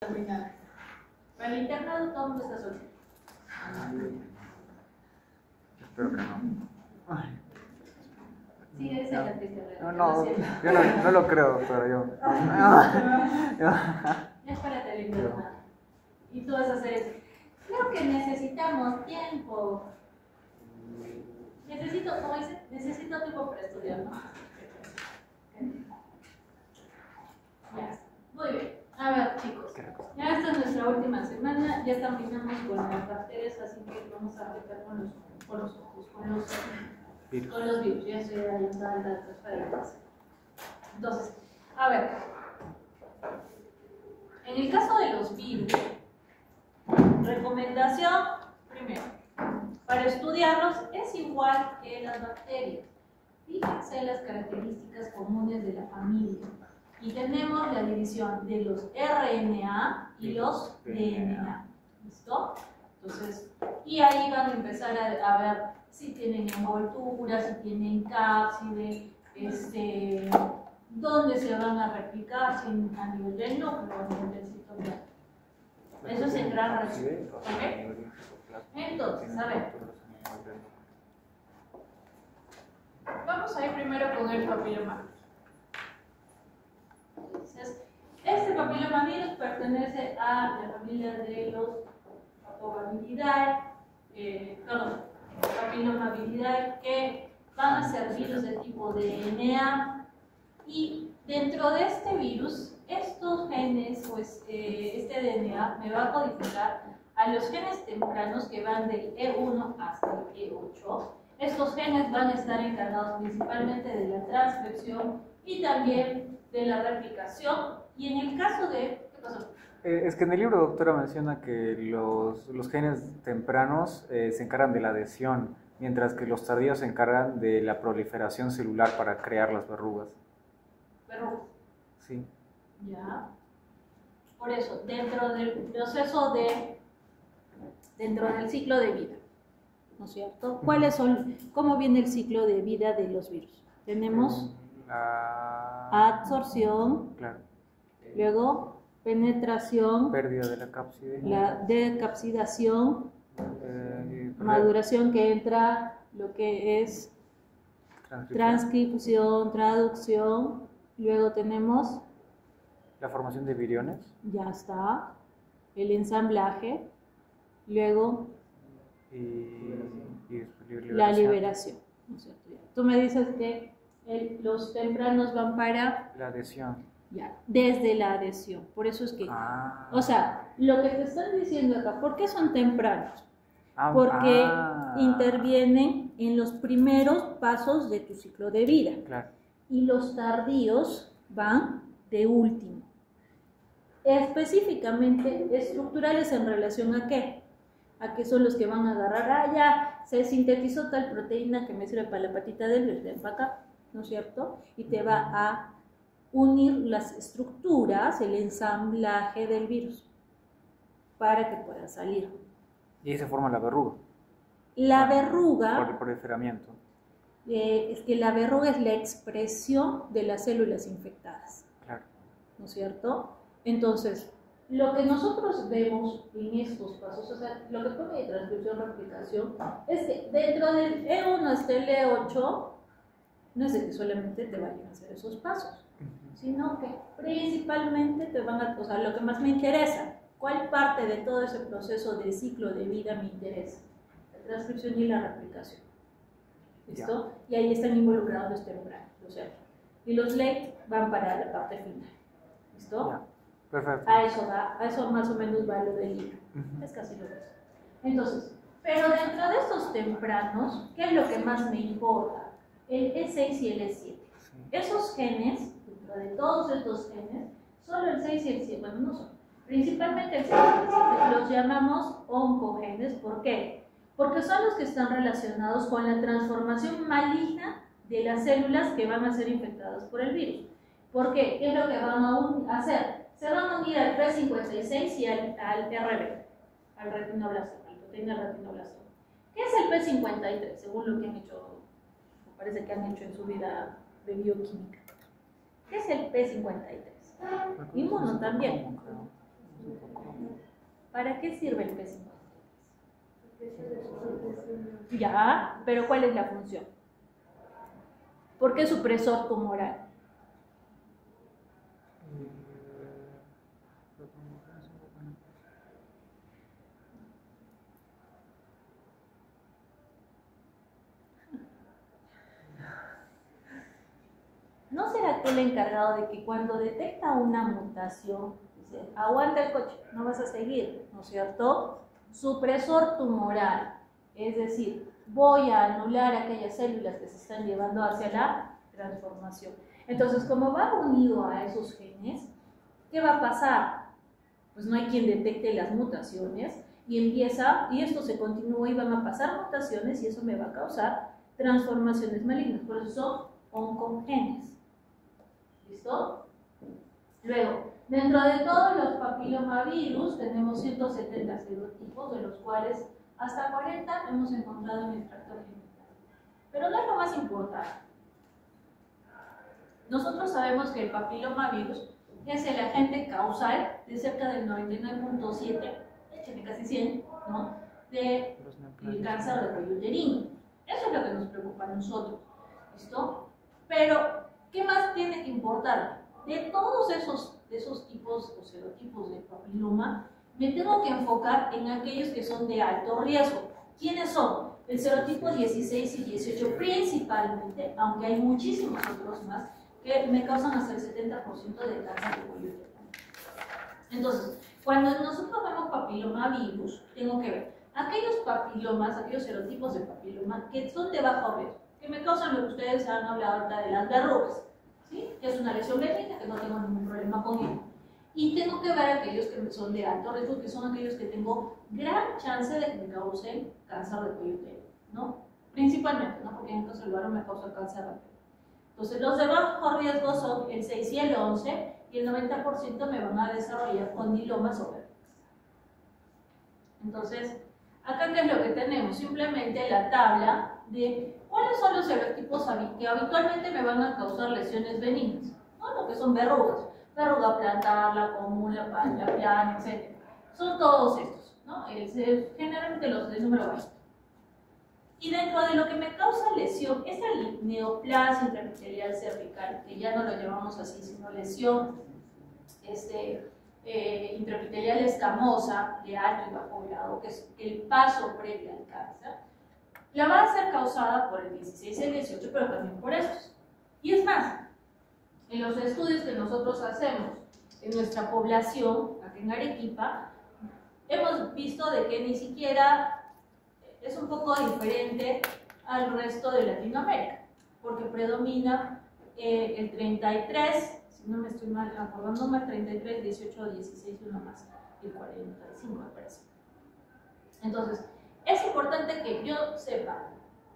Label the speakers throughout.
Speaker 1: terminar. Para el internado todo el mundo está soltero.
Speaker 2: Espero que no. Ay.
Speaker 1: Sí, esa es la triste
Speaker 2: No,
Speaker 1: realidad.
Speaker 2: yo no lo creo, doctora. Yo.
Speaker 1: Es para el internado. Y tú vas a hacer eso. Creo que necesitamos tiempo. Como dice, necesito tiempo para estudiar, ¿no? Ya está. Muy bien. A ver, chicos. Ya esta es nuestra última semana. Ya terminamos con las bacterias, así que vamos a aplicar con los virus. Ya se ha ayudado la transferencia. Entonces, a ver. En el caso de los virus, recomendación, primero, para estudiarlos es igual que las bacterias. Fíjense las características comunes de la familia. Y tenemos la división de los RNA y los DNA. ¿Listo? Entonces, y ahí van a empezar a ver si tienen envoltura, si tienen cápside, dónde se van a replicar, si a nivel del núcleo o a nivel del citoplasma. Eso es en gran resumen. ¿Ok? Entonces, a ver. Vamos a ir primero con el papilomavirus. Entonces, este papilomavirus pertenece a la familia de los Papilomavirinae, Papilomaviridae, que van a ser virus de tipo DNA. Y dentro de este virus, estos genes, este DNA me va a codificar a los genes tempranos que van del E1 hasta el E8. Estos genes van a estar encargados principalmente de la transcripción y también de la replicación. Y en el caso de... ¿Qué pasó?
Speaker 2: Es que en el libro, doctora, menciona que los genes tempranos se encargan de la adhesión, mientras que los tardíos se encargan de la proliferación celular para crear las verrugas.
Speaker 1: ¿Verrugas?
Speaker 2: Sí.
Speaker 1: Ya. Por eso, dentro del proceso dentro del ciclo de vida, ¿no es cierto? ¿Cómo viene el ciclo de vida de los virus? Tenemos
Speaker 2: la
Speaker 1: absorción,
Speaker 2: claro.
Speaker 1: Luego penetración,
Speaker 2: Pérdida de la cápside,
Speaker 1: la decapsidación, maduración, que entra lo que es transcripción, traducción, luego tenemos
Speaker 2: la formación de viriones,
Speaker 1: ya está, el ensamblaje, luego la liberación, ¿no es cierto? Tú me dices que los tempranos van para
Speaker 2: la adhesión.
Speaker 1: Ya, desde la adhesión. Por eso es que, o sea, lo que te están diciendo acá, ¿por qué son tempranos? Porque intervienen en los primeros pasos de tu ciclo de vida.
Speaker 2: Claro.
Speaker 1: Y los tardíos van de último. Específicamente estructurales en relación a qué? A qué son los que van a agarrar, ya se sintetizó tal proteína que me sirve para la patita del bebé, para acá, ¿no es cierto? Y te va a unir las estructuras, el ensamblaje del virus, para que pueda salir.
Speaker 2: Y ahí se forma la verruga.
Speaker 1: La verruga,
Speaker 2: por el proliferamiento.
Speaker 1: Es que la verruga es la expresión de las células infectadas.
Speaker 2: Claro.
Speaker 1: ¿No es cierto? Entonces, lo que nosotros vemos en estos pasos, o sea, lo que pone de transcripción, replicación, es que dentro del E1 hasta el E8, no es de que solamente te vayan a hacer esos pasos, sino que principalmente te van a, o sea, lo que más me interesa, ¿cuál parte de todo ese proceso de ciclo de vida me interesa? La transcripción y la replicación. ¿Listo? Y ahí están involucrados los tempranos, o sea, y los late van para la parte final. ¿Listo?
Speaker 2: Ya. Perfecto.
Speaker 1: A eso más o menos va lo del libro. Es casi lo mismo. Entonces, pero dentro de estos tempranos, ¿qué es lo que más me importa? El E6 y el E7. Sí. Esos genes, dentro de todos estos genes, solo el 6 y el 7, bueno, no son, principalmente el 6 y el 7, los llamamos oncogenes. ¿Por qué? Porque son los que están relacionados con la transformación maligna de las células que van a ser infectadas por el virus. ¿Por qué? ¿Qué es lo que van a hacer? Se van a unir al P56 y al RB, al retinoblastoma, al proteína retinoblastoma. ¿Qué es el P53? Según lo que han hecho, me parece que han hecho en su vida de bioquímica. ¿Qué es el P53? Inmuno también. ¿Para qué sirve el P53? Ya, pero ¿cuál es la función? ¿Por qué supresor tumoral? ¿No será que el encargado de que cuando detecta una mutación, dice, aguanta el coche, no vas a seguir, ¿no es cierto? Supresor tumoral, es decir, voy a anular aquellas células que se están llevando hacia la transformación. Entonces, como va unido a esos genes, ¿qué va a pasar? Pues no hay quien detecte las mutaciones y esto se continúa y van a pasar mutaciones y eso me va a causar transformaciones malignas, por eso son oncogenes. ¿Listo? Luego, dentro de todos los papilomavirus tenemos 170 serotipos, de los cuales hasta 40 hemos encontrado en el tracto genital. Pero no es lo más importante. Nosotros sabemos que el papilomavirus es el agente causal de cerca del 99.7, casi 100, ¿no?, del cáncer de cuello uterino. Eso es lo que nos preocupa a nosotros. ¿Listo? Pero ¿qué más tiene que importar? De todos esos tipos o serotipos de papiloma, me tengo que enfocar en aquellos que son de alto riesgo. ¿Quiénes son? El serotipo 16 y 18 principalmente, aunque hay muchísimos otros más que me causan hasta el 70% de cáncer de cuello uterino. Entonces, cuando nosotros vemos papilomavirus, tengo que ver aquellos papilomas, aquellos serotipos de papiloma que son de bajo riesgo, que me causan lo que ustedes han hablado ahorita de las verrugas, ¿sí? Que es una lesión benigna, que no tengo ningún problema con ello. Y tengo que ver aquellos que son de alto riesgo, que son aquellos que tengo gran chance de que me causen cáncer de cuello uterino, ¿no? Principalmente, ¿no? Porque en el caso del varón me causa cáncer de cuello. Entonces, los de bajo riesgo son el 6 y el 11, y el 90% me van a desarrollar condilomas o verrugas. Entonces, acá, ¿qué es lo que tenemos? Simplemente la tabla de cuáles son los serotipos que habitualmente me van a causar lesiones benignas, ¿no? Lo que son verrugas, verruga plantar, la común, la plana, etc. Son todos estos, ¿no? Generalmente los de número 20. Y dentro de lo que me causa lesión, esta neoplasia intraepitelial cervical, que ya no lo llamamos así, sino lesión intraepitelial escamosa de alto y bajo grado, que es el paso previo al cáncer, la va a ser causada por el 16 y el 18, pero también por estos. Y es más, en los estudios que nosotros hacemos en nuestra población, aquí en Arequipa, hemos visto de que ni siquiera es un poco diferente al resto de Latinoamérica, porque predomina el 33, si no me estoy mal acordando, el 33, 18, 16 y uno más, el 45 me parece. Entonces, es importante que yo sepa,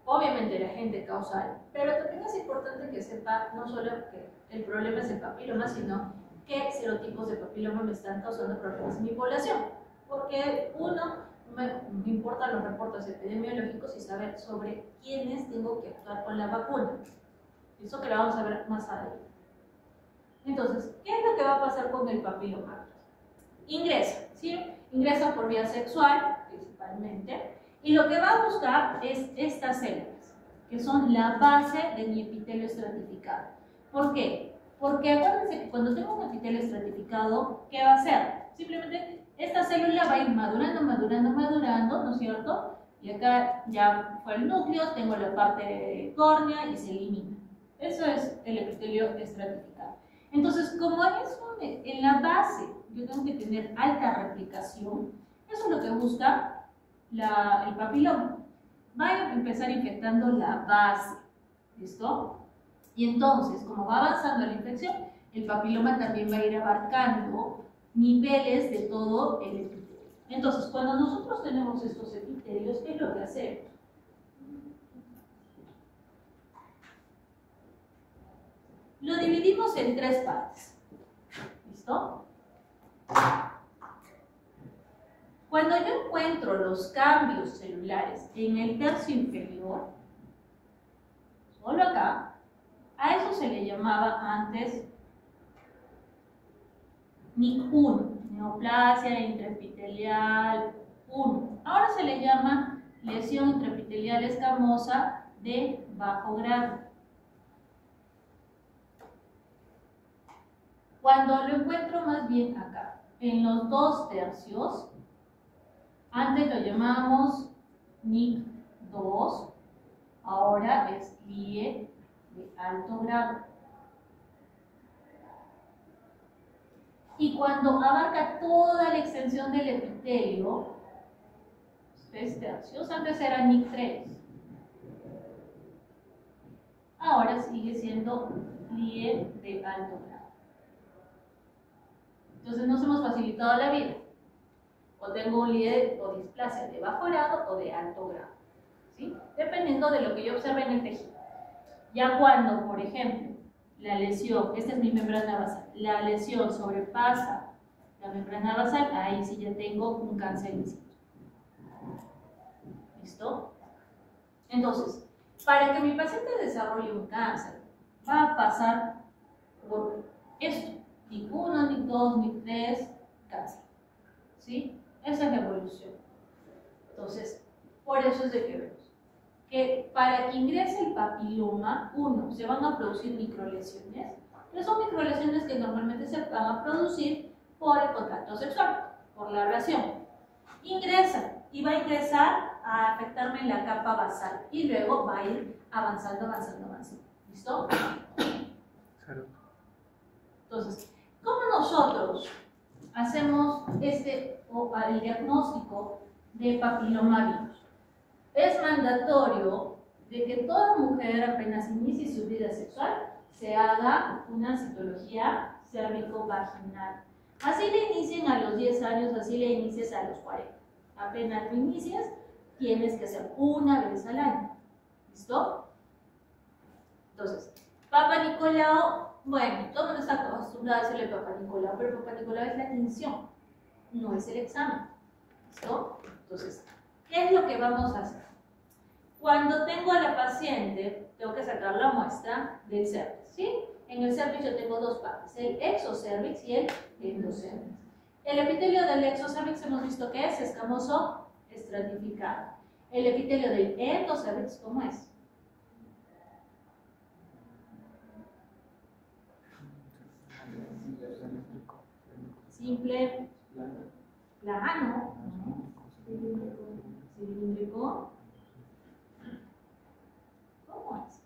Speaker 1: obviamente, el agente causal, pero también es importante que sepa no solo que el problema es el papiloma, sino qué serotipos de papiloma me están causando problemas en mi población. Porque me importan los reportes epidemiológicos y saber sobre quiénes tengo que actuar con la vacuna. Eso que lo vamos a ver más adelante. Entonces, ¿qué es lo que va a pasar con el papiloma? Ingresa, ¿sí? Ingresa por vía sexual, principalmente, y lo que va a buscar es estas células, que son la base de mi epitelio estratificado. ¿Por qué? Porque acuérdense que cuando tengo un epitelio estratificado, ¿qué va a hacer? Simplemente esta célula va a ir madurando, ¿no es cierto? Y acá ya fue el núcleo, tengo la parte córnea y se elimina. Eso es el epitelio estratificado. Entonces, como en la base yo tengo que tener alta replicación, eso es lo que busca el papiloma. Va a empezar infectando la base, ¿listo? Y entonces, como va avanzando la infección, el papiloma también va a ir abarcando niveles de todo el epitelio. Entonces, cuando nosotros tenemos estos epitelios, ¿qué es lo que hacemos? Lo dividimos en tres partes. ¿Listo? Cuando yo encuentro los cambios celulares en el tercio inferior, solo acá, a eso se le llamaba antes NIC1, neoplasia intraepitelial 1. Ahora se le llama lesión intraepitelial escamosa de bajo grado. Cuando lo encuentro más bien acá, en los 2/3, antes lo llamábamos NIC 2, ahora es LIE de alto grado. Y cuando abarca toda la extensión del epitelio, 3/3, antes era NIC 3, ahora sigue siendo LIE de alto grado. Entonces nos hemos facilitado la vida. O tengo un LIE o displasia de bajo grado o de alto grado, ¿sí? Dependiendo de lo que yo observe en el tejido. Ya cuando, por ejemplo, la lesión, esta es mi membrana basal, la lesión sobrepasa la membrana basal, ahí sí ya tengo un cáncer in situ. ¿Listo? Entonces, para que mi paciente desarrolle un cáncer, va a pasar por esto: NIC 1, NIC 2, NIC 3, cáncer. ¿Sí? Esa es la evolución. Entonces, por eso es de que vemos que para que ingrese el papiloma, se van a producir microlesiones, que son microlesiones que normalmente se van a producir por el contacto sexual, por la ablación. Ingresa y va a ingresar a afectarme en la capa basal y luego va a ir avanzando. ¿Listo? Entonces, ¿cómo nosotros hacemos el diagnóstico de papilomavirus? Es mandatorio de que toda mujer apenas inicie su vida sexual se haga una citología cérvico-vaginal. Así le inicien a los 10 años, así le inicies a los 40. Apenas lo inicias, tienes que hacer una vez al año. ¿Listo? Entonces, Papa Nicolau, bueno, todo el mundo está acostumbrado a decirle Papa Nicolau, pero Papa Nicolau es la tinción, no es el examen. ¿Listo? Entonces, ¿qué es lo que vamos a hacer? Cuando tengo a la paciente, tengo que sacar la muestra del cervix, ¿sí? En el cervix yo tengo dos partes, el exocervix y el endocervix. El epitelio del exocervix hemos visto que es escamoso estratificado. El epitelio del endocervix, ¿cómo es? Simple, plano, cilíndrico. ¿Cómo es?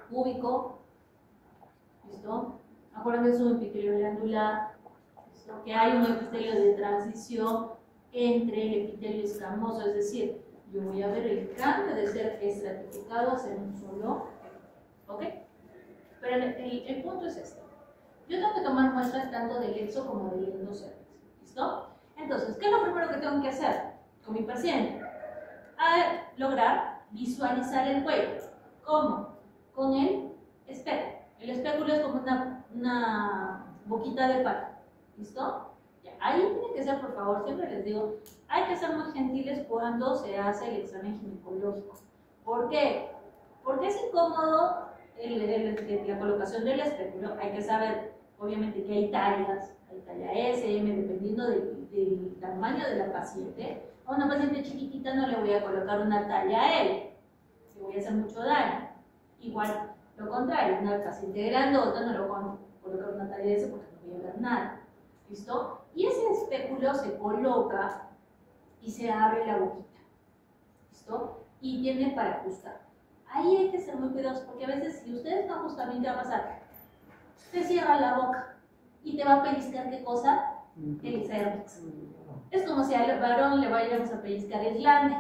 Speaker 1: Cúbico. ¿Listo? Acuérdense de su epitelio glandular. ¿Listo? Que hay un epitelio de transición entre el epitelio escamoso, es decir, yo voy a ver el cambio de ser estratificado a ser un solo. ¿Ok? Pero el punto es este. Yo tengo que tomar muestras tanto del exo como del endocervix. ¿Listo? Entonces, ¿qué es lo primero que tengo que hacer con mi paciente? Lograr visualizar el cuello. ¿Cómo? Con el espéculo. El espéculo es como una boquita de pato. ¿Listo? Ya, ahí tiene que ser, por favor, siempre les digo, hay que ser muy gentiles cuando se hace el examen ginecológico. ¿Por qué? Porque es incómodo la colocación del espéculo. Hay que saber, obviamente, que hay tallas, hay talla S, M, dependiendo del tamaño de la paciente. A una paciente chiquitita no le voy a colocar una talla L, le voy a hacer mucho daño. Igual, lo contrario, una paciente grandota no le voy a colocar una talla S porque no voy a ver nada. ¿Listo? Y ese espéculo se coloca y se abre la boquita. ¿Listo? Y tiene para ajustar. Ahí hay que ser muy cuidadosos porque a veces, si ustedes no ajustan bien, ¿qué va a pasar? Te cierra la boca y te va a pellizcar, ¿qué cosa? El cervix. Es como si al varón le vayamos a pellizcar el glande,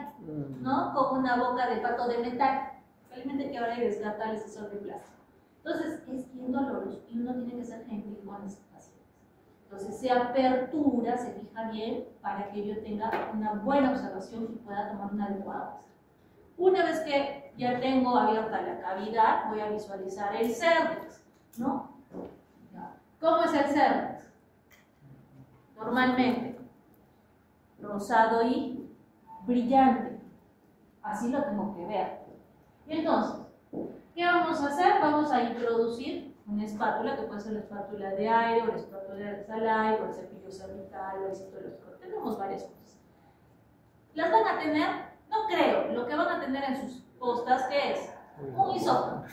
Speaker 1: ¿no? Con una boca de pato de metal. Felizmente que ahora hay descartables son de plástico. Entonces, es bien doloroso y uno tiene que ser gentil con los pacientes. Entonces, se apertura, se fija bien para que yo tenga una buena observación y pueda tomar una adecuada muestra. Una vez que ya tengo abierta la cavidad, voy a visualizar el cervix, ¿no? ¿Cómo es el cervix? Normalmente, rosado y brillante. Así lo tengo que ver. Y entonces, ¿qué vamos a hacer? Vamos a introducir una espátula, que puede ser la espátula de aire, o la espátula de Salai, o el cepillo cervical, o el citológico. Tenemos varias cosas. Las van a tener, no creo, lo que van a tener en sus postas, ¿qué es? Un hisopo.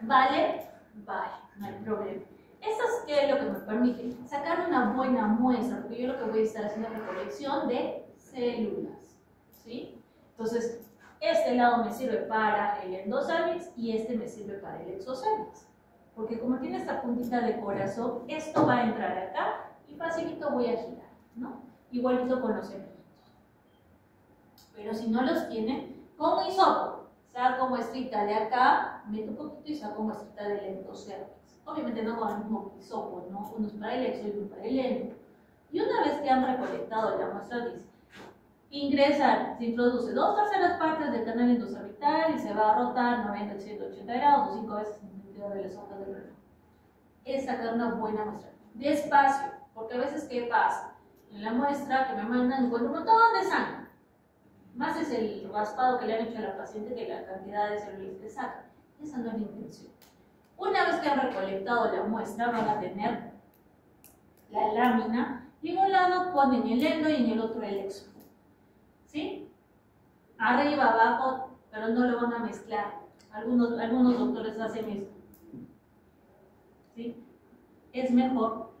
Speaker 1: ¿Vale? Vale, no hay problema. Esto es lo que me permite sacar una buena muestra, porque yo lo que voy a estar haciendo es recolección de células, ¿sí? Entonces, este lado me sirve para el endocérvix y este me sirve para el exocérvix, porque como tiene esta puntita de corazón, esto va a entrar acá y facilito voy a girar, ¿no? Igualito con los embrios. Pero si no los tienen, con hisopo, saco muestrita de acá, meto un poquito y saco muestrita del endocérvix. Obviamente no con el mismo hisopo, ¿no? Uno es para el exo y uno para el endo. Y una vez que han recolectado la muestra, dice, ingresan, se introduce 2/3 partes del canal endocervical y se va a rotar 90, 180 grados o 5 veces en el sentido de las hojas del reloj. Es sacar una buena muestra. Despacio, porque a veces, ¿qué pasa? En la muestra que me mandan encuentro un montón de sangre. Más es el raspado que le han hecho a la paciente que la cantidad de células que saca. Esa no es la intención. Una vez que han recolectado la muestra, van a tener la lámina y en un lado ponen el endo y en el otro el exo. ¿Sí? Arriba, abajo, pero no lo van a mezclar. Algunos doctores hacen esto. ¿Sí? Es mejor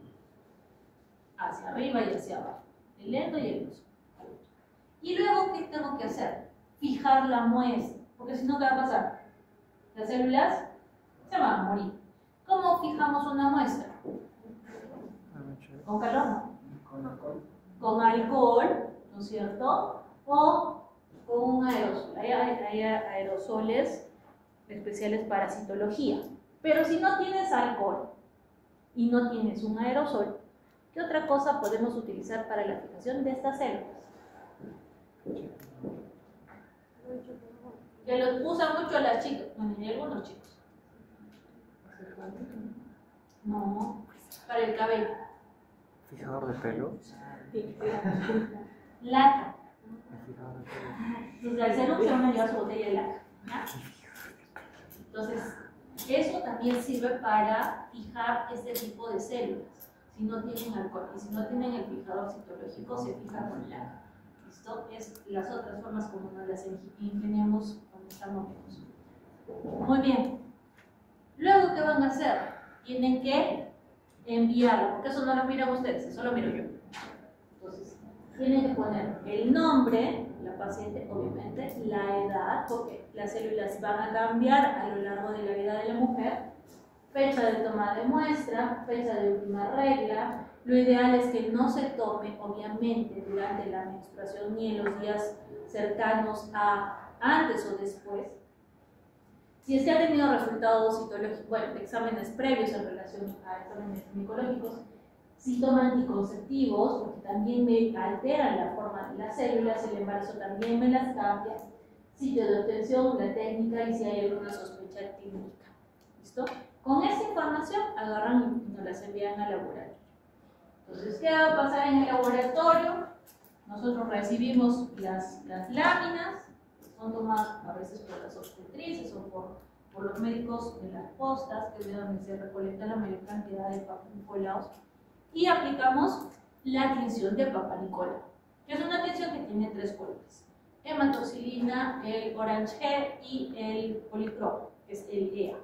Speaker 1: hacia arriba y hacia abajo. El endo y el exo. Y luego, ¿qué tengo que hacer? Fijar la muestra, porque si no, ¿qué va a pasar? Las células se van a morir. ¿Cómo fijamos una muestra? ¿Con calor? No. Con alcohol, ¿no es cierto? O con un aerosol. Hay aerosoles especiales para citología. Pero si no tienes alcohol y no tienes un aerosol, ¿qué otra cosa podemos utilizar para la fijación de estas células? Que los usan mucho las chicas, bueno, y algunos chicos. No, para el cabello.
Speaker 2: ¿Fijador de pelo?
Speaker 1: Laca. Entonces, al ser se van a llevar su botella de laca. Entonces, eso también sirve para fijar este tipo de células. Si no tienen alcohol y si no tienen el fijador citológico, se fija con laca. ¿Listo? Es las otras formas como nos las ingeniamos cuando estamos vivos. Muy bien. Luego, ¿qué van a hacer? Tienen que enviarlo, porque eso no lo miran ustedes, eso lo miro yo. Entonces, tienen que poner el nombre, la paciente, obviamente, la edad, porque las células van a cambiar a lo largo de la vida de la mujer, fecha de toma de muestra, fecha de última regla. Lo ideal es que no se tome, obviamente, durante la menstruación ni en los días cercanos a antes o después. Si es que ha tenido resultados citológicos, bueno, exámenes previos en relación a exámenes ginecológicos, si toma anticonceptivos, porque también me alteran la forma de las células, el embarazo también me las cambia, sitio de obtención, la técnica y si hay alguna sospecha clínica. ¿Listo? Con esta información agarran y nos las envían al laboratorio. Entonces, ¿qué va a pasar en el laboratorio? Nosotros recibimos las láminas, son tomadas a veces por las obstetrices o por los médicos de las postas, que es de donde se recolecta la mayor cantidad de Papa Nicolaos, y aplicamos la tinción de Papa Nicolau, que es una tinción que tiene 3 colores: hematoxilina, el Orange G y el policromo, que es el EA.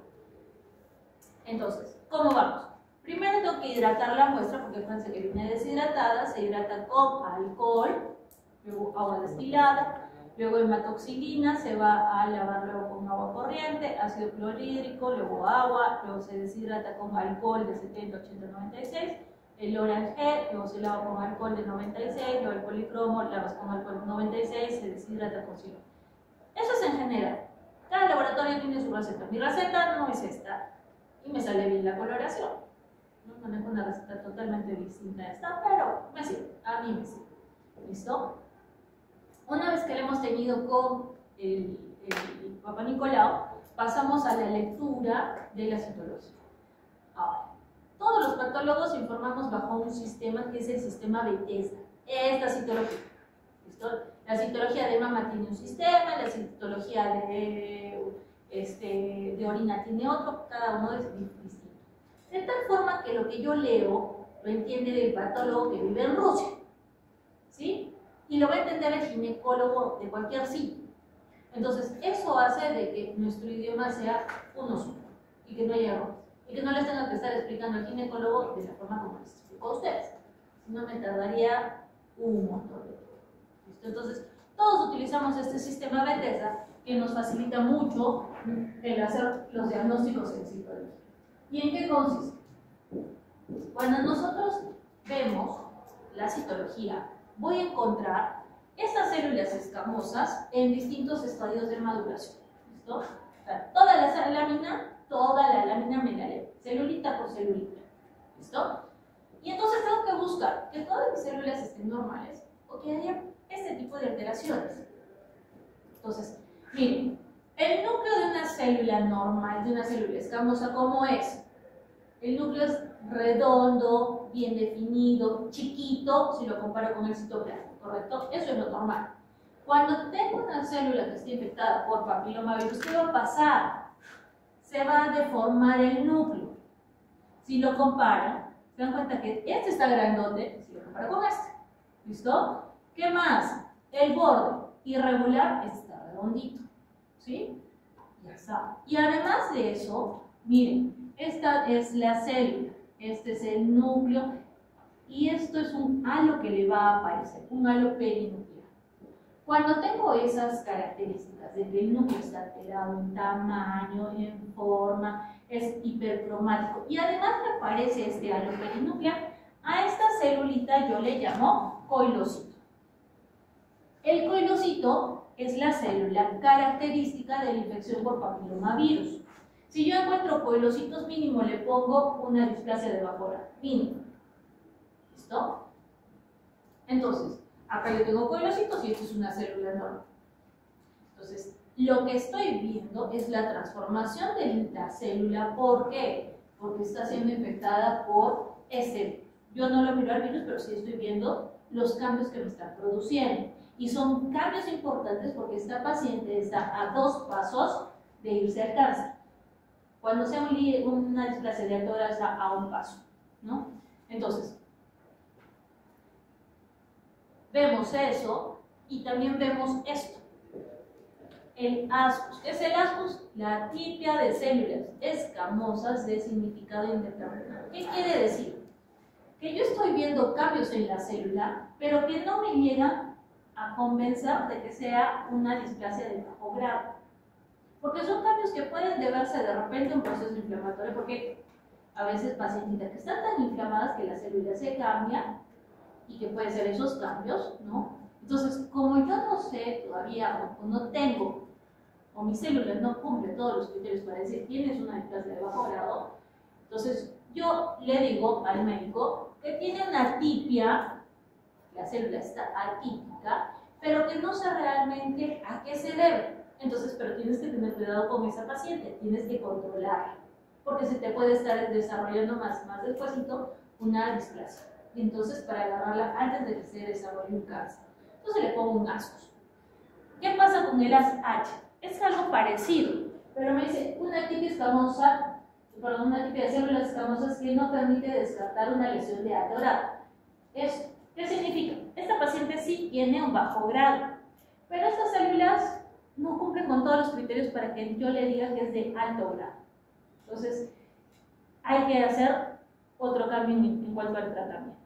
Speaker 1: Entonces, ¿cómo vamos? Primero tengo que hidratar la muestra, porque fíjense que viene deshidratada, se hidrata con alcohol, luego agua destilada. Luego hematoxilina se va a lavar luego con agua corriente, ácido clorhídrico, luego agua, luego se deshidrata con alcohol de 70, 80, 96, el Orange G, luego se lava con alcohol de 96, luego el policromo, lavas con alcohol de 96, se deshidrata con sirope. Eso es en general. Cada laboratorio tiene su receta. Mi receta no es esta y me sale bien la coloración. No manejo una receta totalmente distinta a esta, pero me sirve, a mí me sirve. ¿Listo? Una vez que lo hemos tenido con el Papa Nicolau, pasamos a la lectura de la citología. Ahora, todos los patólogos informamos bajo un sistema que es el sistema Bethesda. Esta citología. ¿Listo? La citología de mama tiene un sistema, la citología de de orina tiene otro, cada uno es distinto. De tal forma que lo que yo leo lo entiende el patólogo que vive en Rusia, ¿sí? Y lo va a entender el ginecólogo de cualquier sitio. Entonces, eso hace de que nuestro idioma sea uno solo y que no haya errores. Y que no les tenga que estar explicando al ginecólogo de la forma como les explico a ustedes. Si no, me tardaría un montón de tiempo. ¿Listo? Entonces, todos utilizamos este sistema Bethesda que nos facilita mucho el hacer los diagnósticos en citología. ¿Y en qué consiste? Cuando nosotros vemos la citología, voy a encontrar estas células escamosas en distintos estadios de maduración. ¿Listo? O sea, toda la lámina me la leo, celulita por celulita. ¿Listo? Y entonces tengo que buscar que todas mis células estén normales o que haya este tipo de alteraciones. Entonces, miren, el núcleo de una célula normal, de una célula escamosa, ¿cómo es? El núcleo es redondo, bien definido, chiquito, si lo comparo con el citoplasma, ¿correcto? Eso es lo normal. Cuando tengo una célula que esté infectada por papilomavirus, ¿qué va a pasar? Se va a deformar el núcleo. Si lo comparan, se dan cuenta que este está grandote, si lo comparo con este. ¿Listo? ¿Qué más? El borde irregular está redondito. ¿Sí? Ya está. Y además de eso, miren, esta es la célula, este es el núcleo y esto es un halo que le va a aparecer, un halo perinuclear. Cuando tengo esas características de que el núcleo está alterado en tamaño, en forma, es hipercromático y además me aparece este halo perinuclear, a esta celulita yo le llamo coilocito. El coilocito es la célula característica de la infección por papilomavirus. Si yo encuentro coilocitos mínimo, le pongo una displasia de bajo grado, mínimo. ¿Listo? Entonces, acá yo tengo coilocitos y esto es una célula normal. Entonces, lo que estoy viendo es la transformación de la célula. ¿Por qué? Porque está siendo infectada por este virus. Yo no lo miro al virus, pero sí estoy viendo los cambios que me están produciendo. Y son cambios importantes porque esta paciente está a 2 pasos de irse al cáncer. Cuando sea una displasia de alto grado está a 1 paso, ¿no? Entonces, vemos eso y también vemos esto. El ASCUS. ¿Qué es el ASCUS? La atipia de células escamosas de significado indeterminado. ¿Qué quiere decir? Que yo estoy viendo cambios en la célula, pero que no me llegan a convencer de que sea una displasia de bajo grado. Porque son cambios que pueden deberse de repente a un proceso inflamatorio, porque a veces pacientitas que están tan inflamadas que la célula se cambia y que pueden ser esos cambios, ¿no? Entonces, como yo no sé todavía o no tengo, o mi célula no cumple todos los criterios para decir tienes una displasia de bajo grado, entonces yo le digo al médico que tiene una atipia, la célula está atípica, pero que no sé realmente a qué se debe. Entonces, pero tienes que tener cuidado con esa paciente, tienes que controlarla, porque se te puede estar desarrollando más despuesito una displasia. Entonces, para agarrarla antes de que se desarrolle un cáncer. Entonces le pongo un ASCUS. ¿Qué pasa con el ASH? Es algo parecido, pero me dice una tipia escamosa, perdón, una tipia de células escamosas que no permite descartar una lesión de alto grado. ¿Eso qué significa? Esta paciente sí tiene un bajo grado, pero estas células no cumplen con todos los criterios para que yo le diga que es de alto grado. Entonces, hay que hacer otro cambio en cuanto al tratamiento.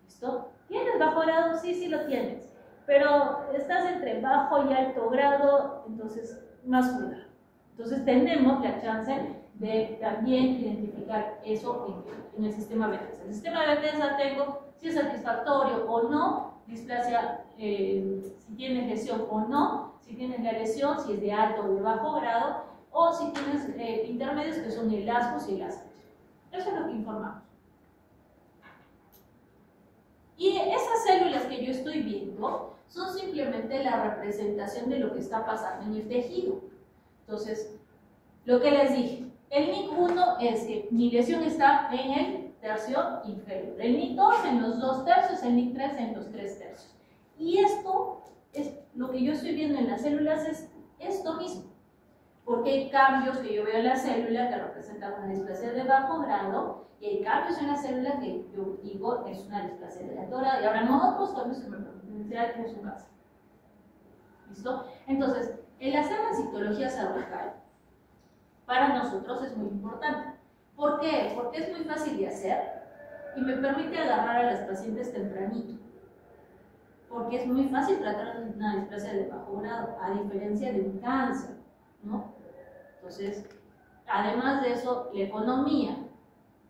Speaker 1: ¿Listo? ¿Tienes bajo grado? Sí, sí lo tienes. Pero estás entre bajo y alto grado, entonces más cuidado. Entonces, tenemos la chance de también identificar eso en el sistema Bethesda. En el sistema Bethesda tengo si es satisfactorio o no, displasia, si tienes lesión o no, si tienes la lesión, si es de alto o de bajo grado, o si tienes intermedios que son el ASCUS y el ASH. Eso es lo que informamos. Y esas células que yo estoy viendo son simplemente la representación de lo que está pasando en el tejido. Entonces, lo que les dije, el NIC1 es que mi lesión está en el tercio inferior, el NIC2 en los 2 tercios, el NIC3 en los 3 tercios. Y esto es lo que yo estoy viendo en las células, es esto mismo. Porque hay cambios que yo veo en la célula que representan una displasia de bajo grado y hay cambios en la célula que yo digo es una displasia de alto grado. Y habrán otros cambios que me permiten decir en su caso. ¿Listo? Entonces, el hacer la citología cervical para nosotros es muy importante. ¿Por qué? Porque es muy fácil de hacer y me permite agarrar a las pacientes tempranito. Porque es muy fácil tratar una displasia de bajo grado, a diferencia de un cáncer, ¿no? Entonces, además de eso, la economía.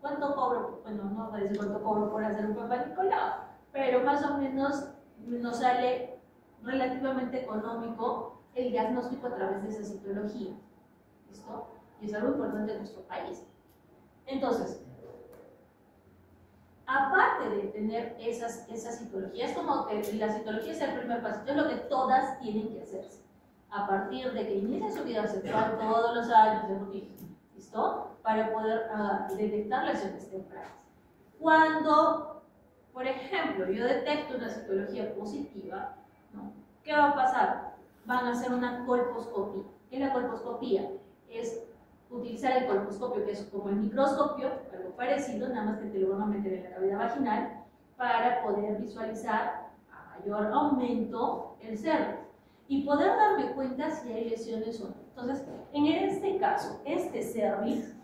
Speaker 1: ¿Cuánto cobro? Bueno, no voy a decir cuánto cobro por hacer un Papá Nicolau, pero más o menos nos sale relativamente económico el diagnóstico a través de esa citología. ¿Listo? Y es algo importante en nuestro país. Entonces, aparte de tener esas citologías, como que la citología es el primer paso, es lo que todas tienen que hacerse. A partir de que inician su vida sexual todos los años de rutina, ¿listo? Para poder detectar lesiones tempranas. Cuando, por ejemplo, yo detecto una citología positiva, ¿no? ¿Qué va a pasar? Van a hacer una colposcopía. ¿Qué es la colposcopía? Es utilizar el colposcopio, que es como el microscopio, algo parecido, nada más que te lo van a meter en la cavidad vaginal, para poder visualizar a mayor aumento el cervix y poder darme cuenta si hay lesiones o no. Entonces, en este caso, este cervix,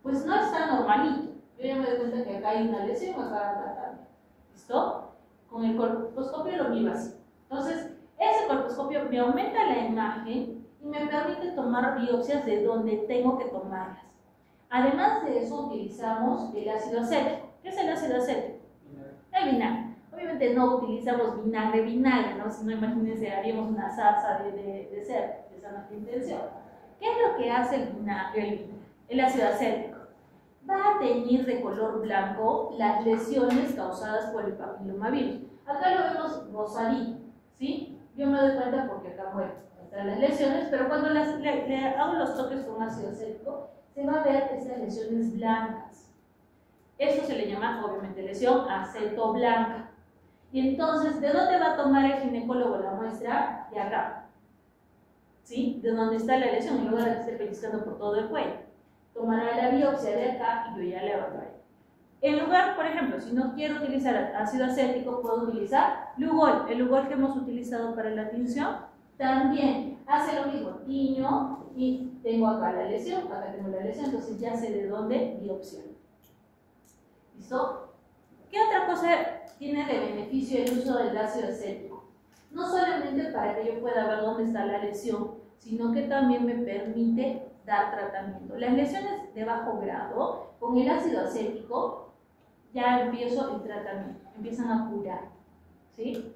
Speaker 1: pues no está normalito. Yo ya me doy cuenta que acá hay una lesión, acá también. ¿Listo? Con el colposcopio lo miro así. Entonces, ese colposcopio me aumenta la imagen y me permite tomar biopsias de donde tengo que tomarlas. Además de eso, utilizamos el ácido acético. ¿Qué es el ácido acético? El vinagre. Obviamente no utilizamos vinagre, ¿no? Si no, imagínense, haríamos una salsa de cerdo, de esa intención. ¿Qué es lo que hace el ácido acético? Va a teñir de color blanco las lesiones causadas por el papilomavirus. Acá lo vemos rosadito, ¿sí? Yo me doy cuenta porque acá están las lesiones, pero cuando le hago los toques con ácido acético, se va a ver esas lesiones blancas. Eso se le llama, obviamente, lesión acetoblanca. Y entonces, ¿de dónde va a tomar el ginecólogo la muestra? De acá, ¿sí? De donde está la lesión, en lugar de que esté pellizcando por todo el cuello. Tomará la biopsia de acá y yo ya le evaluaré. En lugar, por ejemplo, si no quiero utilizar ácido acético, puedo utilizar Lugol. El Lugol que hemos utilizado para la tinción también hace lo mismo. Tiño y tengo acá la lesión, acá tengo la lesión, entonces ya sé de dónde biopsiar. ¿Listo? ¿Qué otra cosa tiene de beneficio el uso del ácido acético? No solamente para que yo pueda ver dónde está la lesión, sino que también me permite dar tratamiento. Las lesiones de bajo grado, con el ácido acético, ya empiezo el tratamiento, empiezan a curar, ¿sí?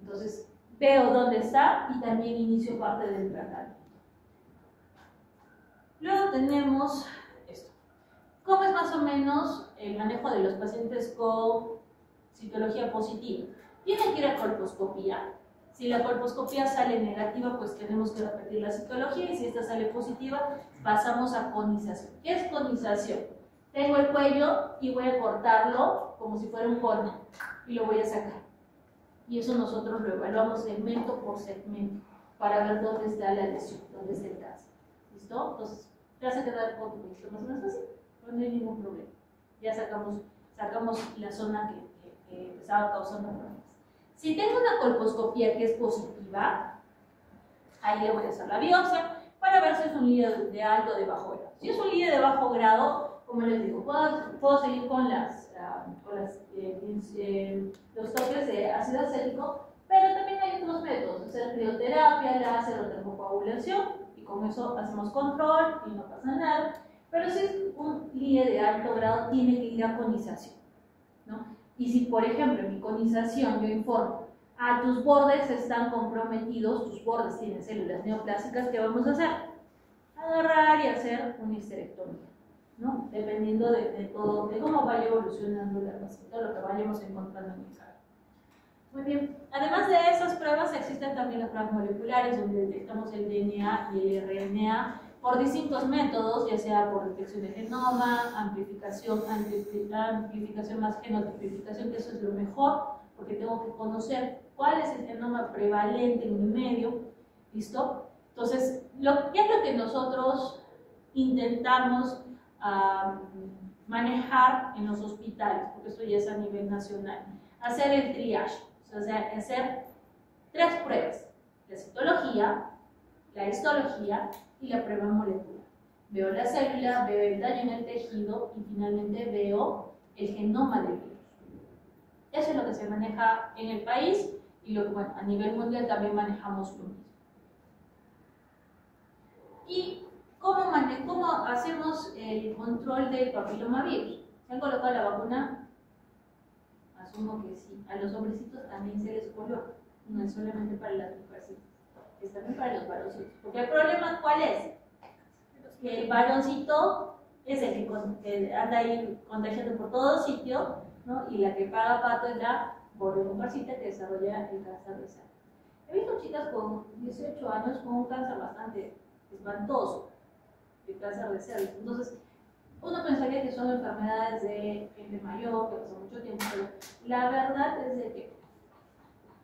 Speaker 1: Entonces, veo dónde está y también inicio parte del tratamiento. Luego tenemos esto. ¿Cómo es más o menos el manejo de los pacientes con citología positiva? Tienen que ir a colposcopía. Si la colposcopía sale negativa, pues tenemos que repetir la citología, y si esta sale positiva, pasamos a conización. ¿Qué es conización? Tengo el cuello y voy a cortarlo como si fuera un cono y lo voy a sacar. Y eso nosotros lo evaluamos segmento por segmento para ver dónde está la lesión, dónde está el cáncer. ¿Listo? Entonces, ya se queda un poquito más o menos así, no hay ningún problema. Ya sacamos la zona que estaba causando problemas. Si tengo una colposcopía que es positiva, ahí le voy a hacer la biopsia para ver si es un líquido de alto o de bajo grado. Si es un líquido de bajo grado, como les digo, puedo seguir con los toques de ácido acético, pero también hay otros métodos, hacer crioterapia, láser o termocoagulación, y con eso hacemos control y no pasa nada. Pero si es un líquido de alto grado, tiene que ir a conización, ¿no? Y si, por ejemplo, en mi conización yo informo, tus bordes están comprometidos, tus bordes tienen células neoplásicas, ¿qué vamos a hacer? Agarrar y hacer una histerectomía, ¿no? Dependiendo de todo, de cómo vaya evolucionando la paciente, lo que vayamos encontrando en el caso. Muy bien. Además de esas pruebas, existen también las pruebas moleculares, donde detectamos el DNA y el RNA por distintos métodos, ya sea por detección de genoma, amplificación más genotipificación, que eso es lo mejor, porque tengo que conocer cuál es el genoma prevalente en mi medio, ¿listo? Entonces, ¿qué es lo que nosotros intentamos manejar en los hospitales? Porque esto ya es a nivel nacional. Hacer el triage, o sea, hacer 3 pruebas: la citología, la histología y la prueba molecular. Veo la célula, veo el daño en el tejido y finalmente veo el genoma del virus. Eso es lo que se maneja en el país y lo que, bueno, a nivel mundial también manejamos lo mismo. ¿Y cómo hacemos el control del papilomavirus? ¿Se han colocado la vacuna? Asumo que sí. A los hombrecitos también se les coloca, no es solamente para las mujercitas, es también para los varoncitos. Porque el problema, ¿cuál es? Que el varoncito es el que anda ahí contagiando por todo sitio, ¿no? Y la que paga pato es la pobre mujercita que desarrolla el cáncer de sangre. He visto chicas con 18 años con un cáncer bastante espantoso, el cáncer de cervix. Entonces, uno pensaría que son enfermedades de gente mayor, que pasa mucho tiempo, pero la verdad es de que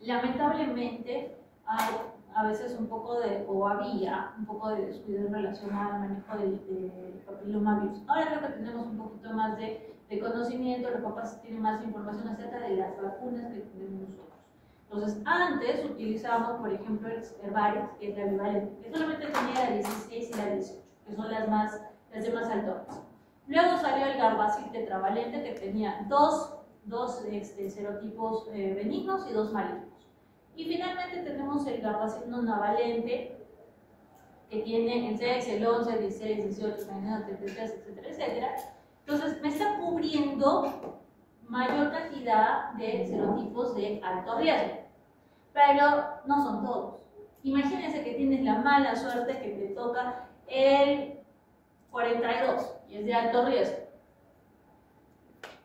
Speaker 1: lamentablemente hay a veces un poco de, o había un poco de descuido en relación al manejo del papilomavirus. Ahora creo que tenemos un poquito más de conocimiento, los papás tienen más información acerca de las vacunas que tenemos nosotros. Entonces, antes utilizábamos, por ejemplo, el Cervarix, que es la bivalente, que solamente tenía la 16 y la 18, que son las de más altas. Luego salió el Gardasil tetravalente, que tenía dos serotipos benignos y 2 malignos. Y finalmente tenemos el Gardasil nonavalente, que tiene el 6, el 11, el 16, el 18, el 33, etcétera, etcétera. Entonces, me está cubriendo mayor cantidad de serotipos de alto riesgo, pero no son todos. Imagínense que tienes la mala suerte que te toca el 42 y es de alto riesgo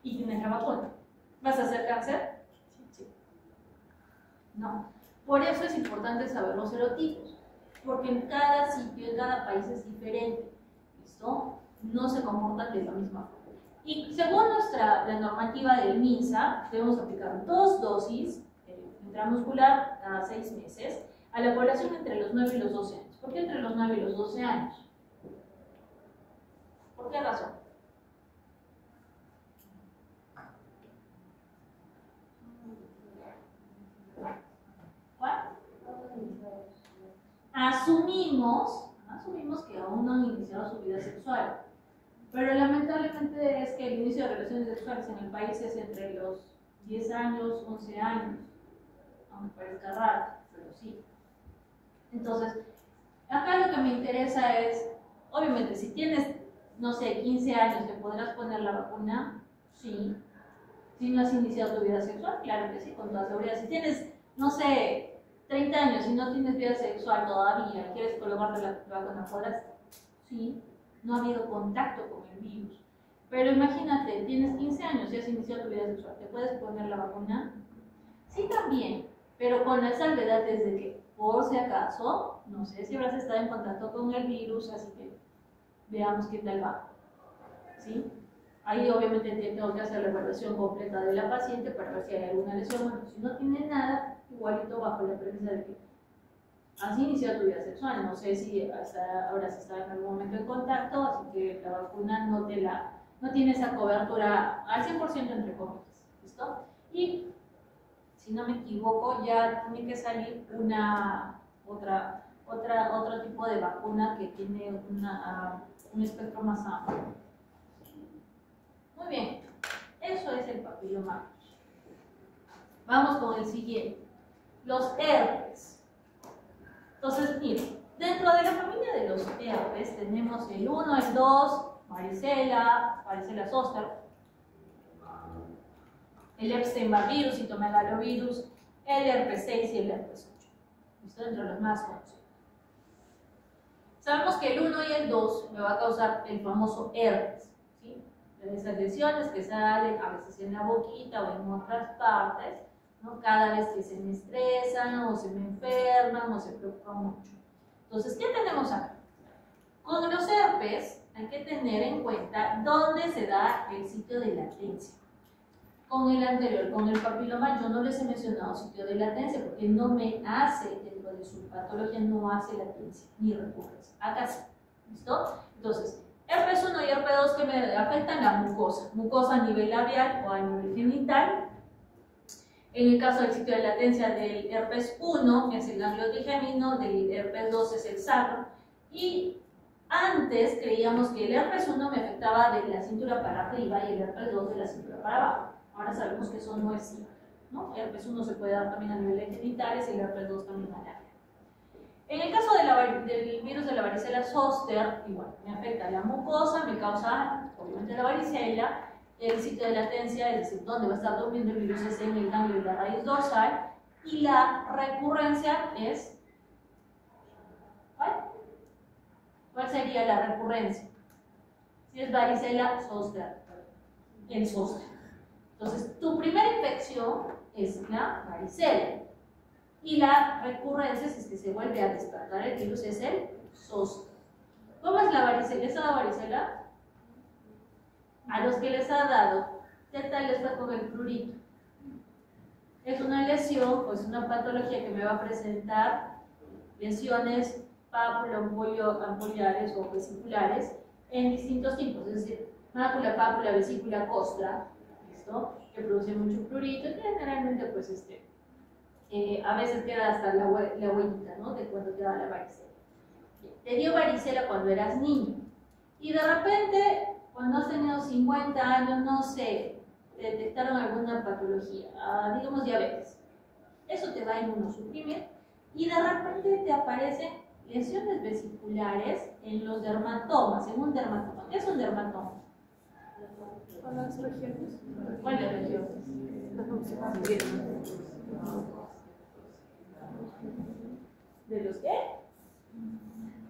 Speaker 1: y tienes la vacuna. ¿Vas a hacer cáncer? Sí. No. Por eso es importante saber los serotipos, porque en cada sitio, en cada país es diferente. ¿Listo? No se comportan de la misma forma. Y según la normativa del MINSA, debemos aplicar 2 dosis intramuscular cada 6 meses a la población entre los 9 y los 12 años. ¿Por qué entre los 9 y los 12 años? ¿Por qué razón? ¿Cuál? Asumimos que aún no han iniciado su vida sexual. Pero lamentablemente es que el inicio de relaciones sexuales en el país es entre los 10 años, 11 años. Aunque parezca raro, pero sí. Entonces, acá lo que me interesa es, obviamente, si tienes, no sé, 15 años, ¿te podrás poner la vacuna? Sí. Si no has iniciado tu vida sexual, claro que sí, con toda seguridad. Si tienes, no sé, 30 años y no tienes vida sexual todavía, ¿quieres colocarte la vacuna? ¿Podrás? Sí. No ha habido contacto con el virus. Pero imagínate, tienes 15 años y has iniciado tu vida sexual, ¿te puedes poner la vacuna? Sí, también, pero con la salvedad de que, por si acaso, no sé si habrás estado en contacto con el virus, así que veamos qué tal va. ¿Sí? Ahí obviamente tengo que hacer la evaluación completa de la paciente para ver si hay alguna lesión. Bueno, si no tiene nada, igualito bajo la premisa de que has iniciado tu vida sexual, no sé si hasta ahora se está en algún momento en contacto, así que la vacuna no tiene esa cobertura al 100% entre comillas, ¿listo? Y si no me equivoco, ya tiene que salir otro tipo de vacuna que tiene un espectro más amplio. Muy bien, eso es el papilomavirus. Vamos con el siguiente, los herpes. Entonces, miren, dentro de la familia de los herpes tenemos el 1, el 2, varicela zoster, el Epstein-Barr virus, citomegalovirus, el herpes 6 y el herpes 8. Esto dentro de los más conocidos. Sabemos que el 1 y el 2 me va a causar el famoso herpes, ¿sí? Esas lesiones que salen a veces en la boquita o en otras partes, ¿no? Cada vez que se me estresan o se me enferman o se preocupan mucho. Entonces, ¿qué tenemos acá? Con los herpes hay que tener en cuenta dónde se da el sitio de latencia. Con el anterior, con el papiloma, yo no les he mencionado sitio de latencia porque no me hace, dentro de su patología, no hace latencia ni recurrencia. Acá sí. ¿Listo? Entonces, herpes 1 y herpes 2 que me afectan la mucosa a nivel labial o a nivel genital. En el caso del sitio de latencia del herpes 1 es el ganglio trigemino, del herpes 2 es el sacro. Y antes creíamos que el herpes 1 me afectaba de la cintura para arriba y el herpes 2 de la cintura para abajo. Ahora sabemos que eso no es cierto, ¿no? El herpes 1 se puede dar también a nivel de genitales y el herpes 2 también a labio. En el caso del virus de la varicela zoster, igual, me afecta la mucosa, me causa obviamente la varicela, el sitio de latencia, es decir, donde va a estar durmiendo el virus es en el ganglio de la raíz dorsal, y la recurrencia es... ¿Cuál sería la recurrencia? Si es varicela zoster, el zoster. Entonces, tu primera infección es la varicela. Y la recurrencia, si es que se vuelve a despertar el virus, es el zoster. ¿Cómo es la varicela? ¿Les ha dado varicela? A los que les ha dado, ¿qué tal les fue con el prurito? Es una lesión, pues una patología que me va a presentar lesiones pápulo-ampollares o vesiculares en distintos tipos, es decir, mácula, pápula, vesícula, costra, ¿listo? Que produce mucho prurito y generalmente pues a veces queda hasta la huellita, ¿no? De cuando te da la varicela. Te dio varicela cuando eras niño y de repente, cuando has tenido 50 años, no sé, te detectaron alguna patología, digamos diabetes. Eso te va a inmunosuprimir y de repente te aparecen lesiones vesiculares en los dermatomas, en un dermatoma. ¿Qué es un dermatoma?
Speaker 3: ¿Cuáles regiones?
Speaker 1: ¿Cuáles regiones? ¿De los qué?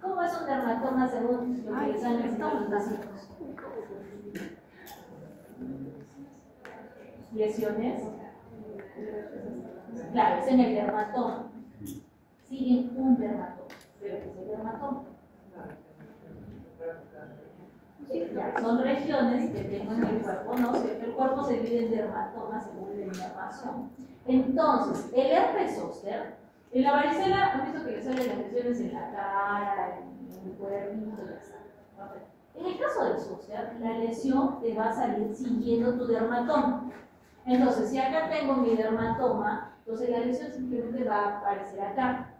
Speaker 1: ¿Cómo es un dermatoma según lo que les han enseñado los básicos? ¿Lesiones? Claro, es en el dermatoma. Siguen un dermatoma. ¿Pero qué es el dermatoma? Son regiones que tengo en el cuerpo, ¿no? El cuerpo se divide en dermatomas según la inervación. Entonces, el herpes zóster, en la varicela, han visto que le salen las lesiones en la cara, en el cuerpito, ya está. En el caso del zóster, la lesión te va a salir siguiendo tu dermatoma. Entonces, si acá tengo mi dermatoma, entonces la lesión simplemente va a aparecer acá.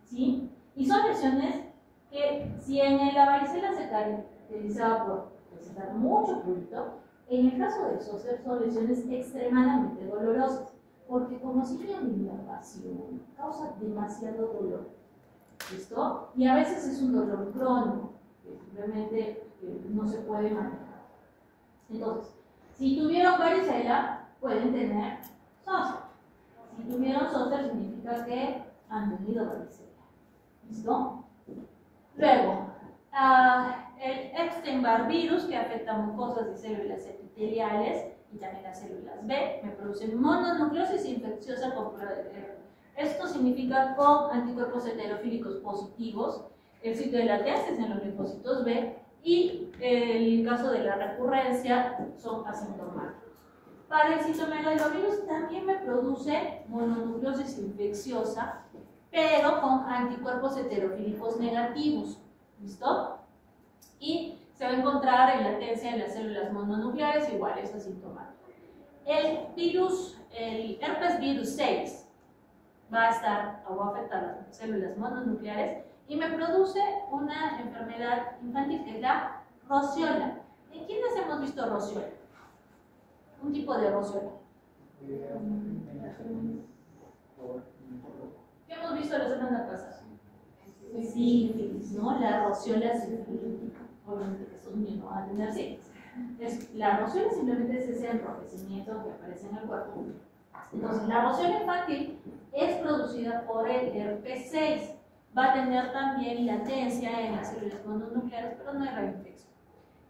Speaker 1: ¿Sí? Y son lesiones que, si en la varicela se caracterizaba por presentar mucho prurito, en el caso del zóster son lesiones extremadamente dolorosas, porque como sigue una inervación, causa demasiado dolor. ¿Listo? Y a veces es un dolor crónico, que simplemente no se puede manejar. Entonces, si tuvieron varicela, pueden tener zóster. Si tuvieron zóster, significa que han tenido varicela. ¿Listo? Luego, el Epstein-Barr virus, que afecta mucosas y células epiteliales y también las células B, me produce mononucleosis infecciosa con esto significa con anticuerpos heterofílicos positivos. El sitio de latencia es en los linfocitos B y el caso de la recurrencia son asintomáticos. Para el citomegalovirus también me produce mononucleosis infecciosa, pero con anticuerpos heterofílicos negativos. ¿Listo? Y se va a encontrar en latencia en las células mononucleares, igual es asintomático. El herpes virus 6 va a estar o va a afectar las células mononucleares y me produce una enfermedad infantil que es la rociola. ¿En quiénes hemos visto rociola? Un tipo de rociola. ¿Qué hemos visto la semana pasada? Sífilis, ¿no? La rociola sifilítica. Obviamente que estos niños no van a tener sífilis. La rociola simplemente es ese enrojecimiento que aparece en el cuerpo. Entonces, la rociola infantil es producida por el herpes 6. Va a tener también latencia en las células mononucleares, pero no hay reinfección.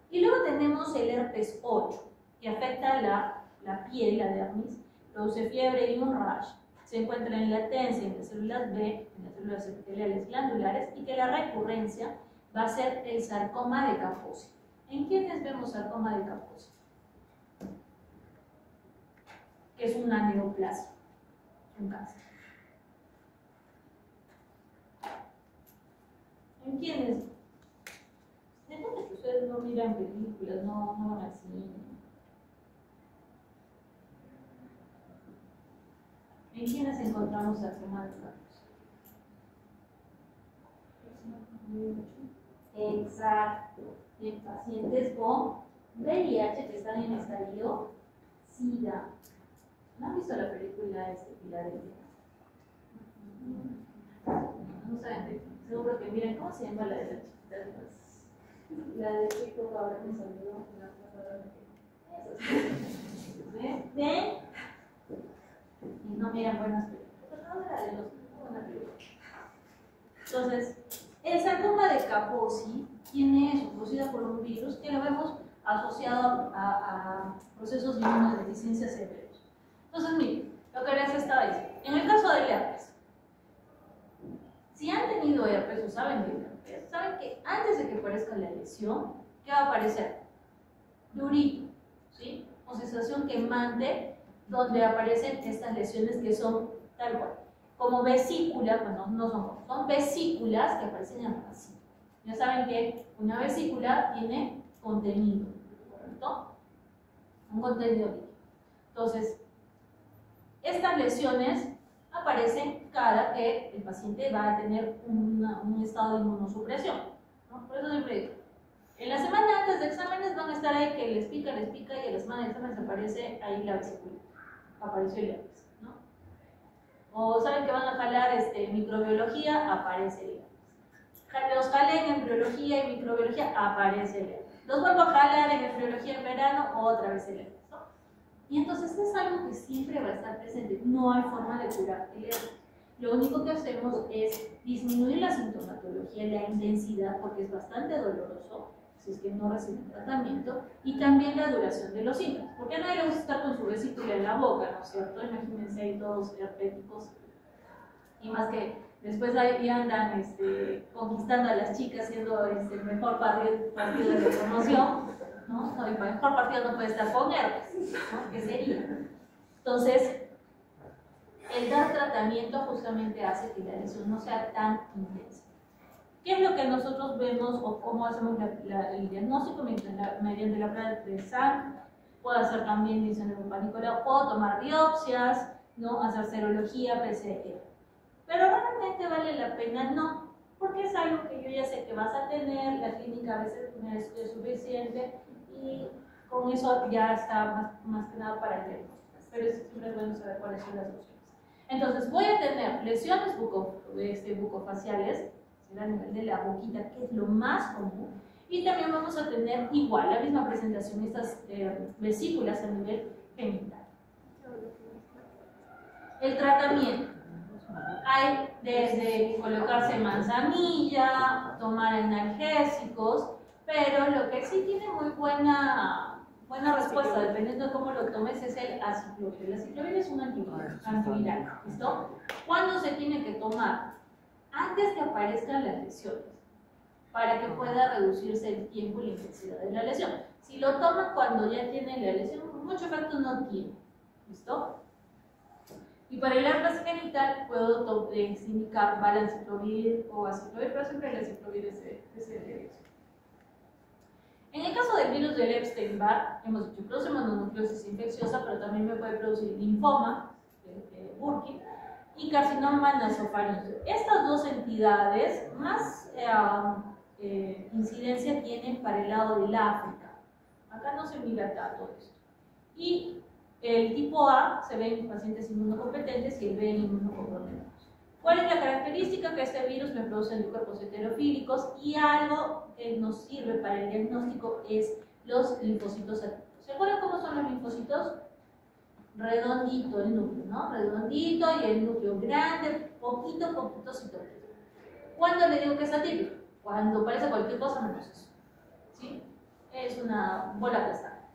Speaker 1: Y luego tenemos el herpes 8, que afecta la piel, la dermis, produce fiebre y un rash. Se encuentra en latencia en las células B, en las células epiteliales glandulares, y que la recurrencia va a ser el sarcoma de Kaposi. ¿En quiénes vemos sarcoma de Kaposi? es una neoplasia, un cáncer. ¿En quiénes? Entonces ustedes no miran películas, no van al cine. ¿En quiénes encontramos asintomáticos? Exacto. En pacientes con VIH que están en estadio SIDA. ¿No han visto la película Filadelfia? No saben, seguro que miren, ¿cómo se llama la de las chiquitas? La de Chico ahora me salió la pasada. ¿Ven? Y no miran buenas películas. No, la de los buenas películas. Entonces, el sarcoma de Kaposi tiene eso, producida por un virus que lo vemos asociado a procesos de inmunodeficiencia severos. Entonces, miren, lo que les estaba diciendo. En el caso del herpes, si han tenido herpes o saben de herpes, saben que antes de que aparezca la lesión, ¿qué va a aparecer? Durito, ¿sí? O sensación quemante, donde aparecen estas lesiones que son tal cual, como vesículas, bueno, no son vesículas que aparecen en así. Ya saben que una vesícula tiene contenido, ¿correcto? Un contenido líquido. Entonces, estas lesiones aparecen cada que el paciente va a tener un estado de inmunosupresión, ¿no? Por eso siempre digo, en la semana antes de exámenes van a estar ahí que les pica, y en la semana de exámenes aparece ahí la vesícula, apareció el herpes, ¿no? O saben que van a jalar microbiología, aparece el herpes. Los jalé en embriología y microbiología, aparece el herpes. Los vuelvo a jalar en embriología en verano, otra vez el herpes, ¿no? Y entonces esto es algo que siempre va a estar presente, no hay forma de curar el herpes. Lo único que hacemos es disminuir la sintomatología, la intensidad, porque es bastante doloroso, si es que no reciben tratamiento, y también la duración de los síntomas. Porque a nadie le gusta estar con su vesícula en la boca, ¿no es cierto? Imagínense ahí todos herpéticos, y más que después ahí andan conquistando a las chicas, siendo el mejor partido de promoción, ¿no? No, el mejor partido no puede estar con herpes, ¿no? ¿Qué sería? Entonces, el dar tratamiento justamente hace que la lesión no sea tan intensa. ¿Qué es lo que nosotros vemos o cómo hacemos el diagnóstico? Mediante la prueba de sangre, puedo hacer también disoneuropanicola, puedo tomar biopsias, ¿no? Hacer serología, PCR. Pero realmente vale la pena, no, porque es algo que yo ya sé que vas a tener, la clínica a veces es suficiente y con eso ya está más que nada para el diagnóstico. Pero siempre es bueno saber cuáles son las opciones. Entonces, voy a tener lesiones bucofaciales, a nivel de la boquita, que es lo más común, y también vamos a tener igual la misma presentación, estas vesículas a nivel genital. El tratamiento. Hay desde colocarse manzanilla, tomar analgésicos, pero lo que sí tiene muy buena respuesta, dependiendo de cómo lo tomes, es el aciclovir. El aciclovir es un antiviral, ¿listo? ¿Cuándo se tiene que tomar? Antes que aparezcan las lesiones, para que pueda reducirse el tiempo y la intensidad de la lesión. Si lo toman cuando ya tienen la lesión, mucho efecto no tiene, ¿listo? Y para el herpes genital puedo indicar valanciclovir o aciclovir, pero siempre el aciclovir es el elección. En el caso del virus del Epstein-Barr, hemos dicho, produce mononucleosis infecciosa, pero también me puede producir linfoma, Burkitt, y carcinoma nasofaríngeo. Estas dos entidades más incidencia tienen para el lado del África. Acá no se mira tanto esto. Y el tipo A se ve en pacientes inmunocompetentes y el B en inmunocomprometidos. ¿Cuál es la característica? Que este virus me produce anticuerpos heterofílicos y algo que nos sirve para el diagnóstico es los linfocitos activos. ¿Se acuerdan cómo son los linfocitos? Redondito el núcleo, ¿no? Redondito y el núcleo grande, poquito citoplasma. ¿Cuándo le digo que es atípico? Cuando parece cualquier cosa menos eso, ¿sí? Es una bola aplastada.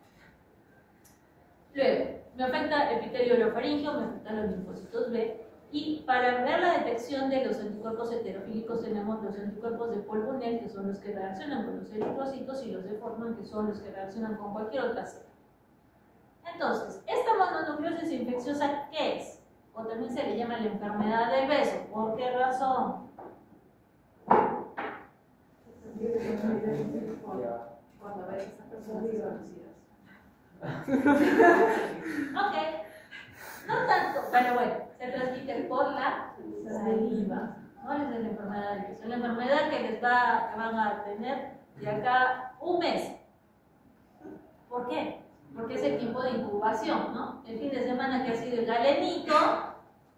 Speaker 1: Luego, me afecta el epitelio orofaríngeo, me afectan los linfocitos B, y para ver la detección de los anticuerpos heterofílicos tenemos los anticuerpos de Polvonel, que son los que reaccionan con los eritrocitos, y los de Forman, que son los que reaccionan con cualquier otra célula. Entonces, esta mononucleosis infecciosa llama la enfermedad del beso. ¿Por qué razón?
Speaker 3: Cuando ves a estas personas desconocidas.
Speaker 1: Ok, no tanto, pero bueno, se transmite por la saliva. ¿No? Esa es la enfermedad del beso. La enfermedad que van a tener de acá un mes. ¿Por qué? Porque es el tiempo de incubación, ¿no? El fin de semana que ha sido el galenito,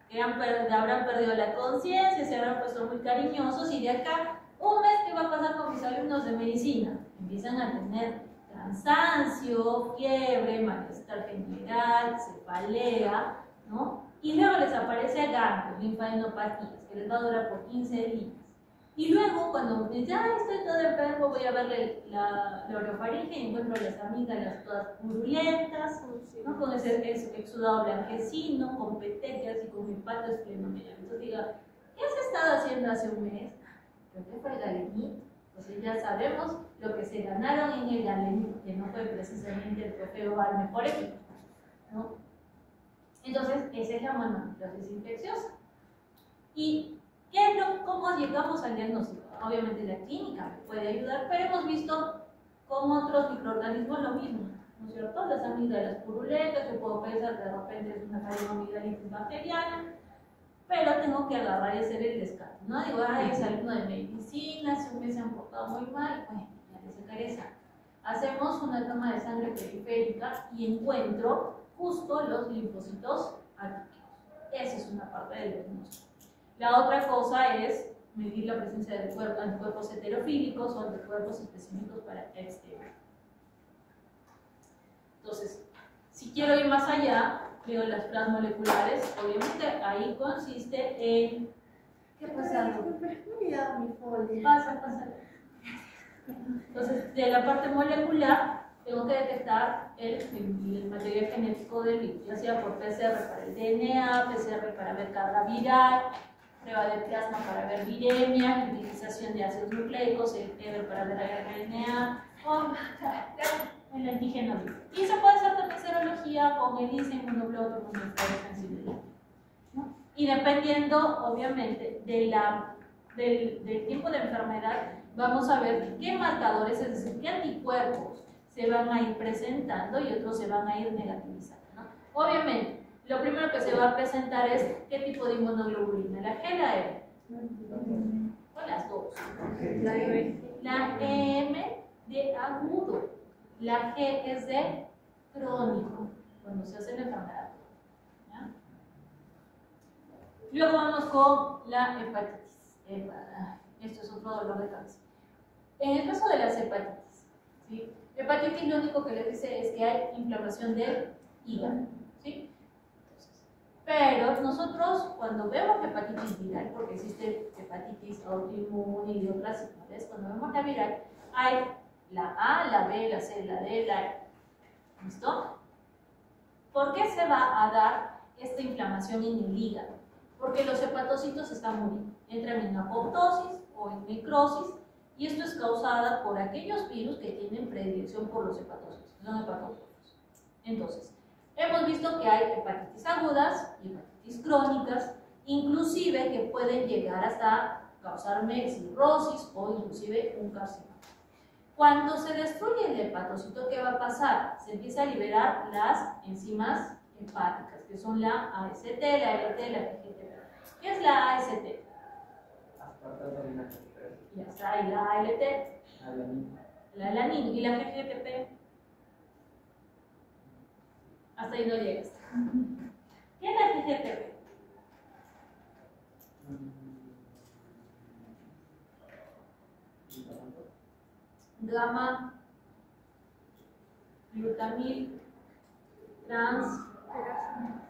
Speaker 1: que habrán perdido la conciencia, se habrán puesto muy cariñosos, y de acá un mes, ¿qué va a pasar con mis alumnos de medicina? Empiezan a tener cansancio, fiebre, malestar general, cefalea, ¿no? Y luego les aparece ganglios, linfadenopatías, que les va a durar por 15 días. Y luego, cuando me dicen, ay, estoy todo enfermo, voy a verle la orofaringe y encuentro las amígdalas todas purulentas, ¿no? Con ese exudado blanquecino, con petecias y con hepato esplenomegalia. Entonces diga, ¿qué has estado haciendo hace un mes? Creo que fue el galenito. Entonces ya sabemos lo que se ganaron en el galenito, que no fue precisamente el trofeo al mejor equipo, ¿no? Entonces, esa es la mononucleosis infecciosa. ¿Y cómo llegamos al diagnóstico? Obviamente la clínica puede ayudar, pero hemos visto con otros microorganismos lo mismo, ¿no es cierto? Las amígdalas purulentas, yo puedo pensar que de repente es una amigdalitis bacteriana, pero tengo que agarrar y hacer el descarte, ¿no? Digo, ay, es alumno de medicina, hace un mes se han portado muy mal, bueno, ya le sacaré sangre. Hacemos una toma de sangre periférica y encuentro justo los linfocitos atípicos. Esa es una parte del diagnóstico. La otra cosa es medir la presencia de anticuerpos heterofílicos o anticuerpos específicos para exterior. Entonces, si quiero ir más allá, veo las pruebas moleculares. Obviamente ahí consiste en... ¿Qué pasa?
Speaker 3: Me he olvidado mi folia.
Speaker 1: Pasa. Entonces, de la parte molecular, tengo que detectar el material genético del virus, ya sea por PCR para el DNA, PCR para ver carga viral, prueba de plasma para ver viremia, utilización de ácidos nucleicos, el EBER para ver RNA, o el antígeno. Y se puede hacer también serología con el INSA, inmunoglobulina, inmunofluorescencia, ¿no? Y dependiendo, obviamente, del tipo de enfermedad, vamos a ver qué marcadores, es decir, qué anticuerpos se van a ir presentando y otros se van a ir negativizando, ¿no? Obviamente, lo primero que se va a presentar es qué tipo de inmunoglobulina, la G, la E, o las dos. La M de agudo, la G es de crónico, cuando se hace la enfermedad. ¿Ya? Luego vamos con la hepatitis. Esto es otro dolor de cabeza. En el caso de las hepatitis, ¿sí? Hepatitis lo único que les dice es que hay inflamación del hígado, ¿sí? Pero nosotros cuando vemos hepatitis viral, porque existe hepatitis autoinmune y de otras iguales, cuando vemos la viral, hay la A, la B, la C, la D, la E. ¿Listo? ¿Por qué se va a dar esta inflamación en el hígado? Porque los hepatocitos están muriendo, entran en apoptosis o en necrosis, y esto es causada por aquellos virus que tienen predilección por los hepatocitos, son hepatocitos. Entonces, hemos visto que hay hepatitis agudas y hepatitis crónicas, inclusive que pueden llegar hasta causarme cirrosis o inclusive un carcinoma. Cuando se destruye el hepatocito, ¿qué va a pasar? Se empieza a liberar las enzimas hepáticas, que son la AST, la LT, la GGT. ¿Qué es la AST? Ya está, y la ALT, la alanina, y la GGTP. Hasta ahí no llegas. ¿Qué es la GGTP? Gamma, glutamil, trans,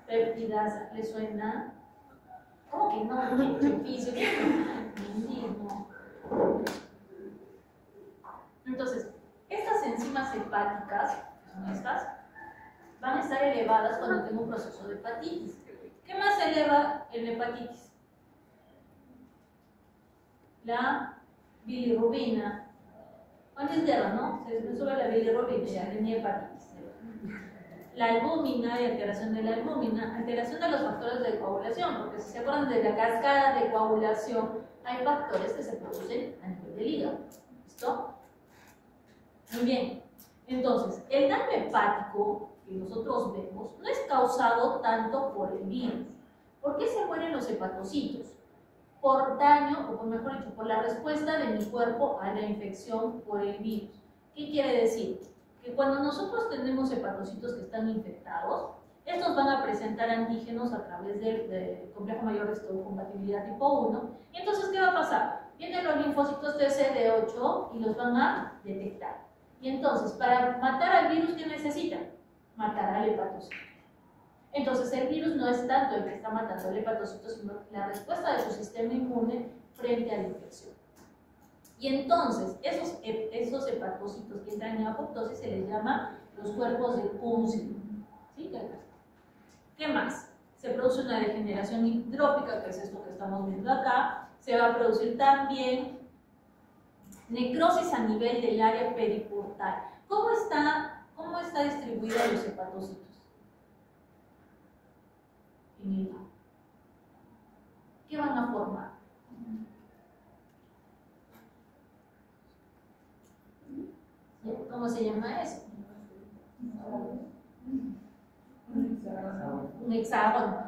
Speaker 1: peptidasa. ¿Le suena? ¿Cómo que no? ¿Qué oficio? No. Entonces, estas enzimas hepáticas, que son estas, van a estar elevadas cuando tengo un proceso de hepatitis. ¿Qué más se eleva en la hepatitis? La bilirrubina. Antes de ¿no? Se sube la bilirrubina, ya tenía hepatitis. la albúmina y alteración de la albúmina, alteración de los factores de coagulación, porque si se acuerdan de la cascada de coagulación, hay factores que se producen a nivel del hígado. ¿Listo? Muy bien. Entonces, el daño hepático que nosotros vemos no es causado tanto por el virus. ¿Por qué se mueren los hepatocitos? Por daño, o por mejor dicho, por la respuesta de mi cuerpo a la infección por el virus. ¿Qué quiere decir? Que cuando nosotros tenemos hepatocitos que están infectados, estos van a presentar antígenos a través del complejo mayor de histocompatibilidad tipo 1. Y entonces, ¿qué va a pasar? Vienen los linfocitos TCD8 y los van a detectar. Y entonces, para matar al virus, ¿qué necesitan? Matar al hepatocito. Entonces, el virus no es tanto el que está matando al hepatocito, sino la respuesta de su sistema inmune frente a la infección. Y entonces, esos hepatocitos que entran en apoptosis se les llama los cuerpos de Bunsen. ¿Sí? ¿Qué más? Se produce una degeneración hidrópica, que es esto que estamos viendo acá. Se va a producir también necrosis a nivel del área periportal. ¿Cómo está distribuida los hepatocitos? En el hígado. ¿Qué van a formar? ¿Cómo se llama eso? Un hexágono.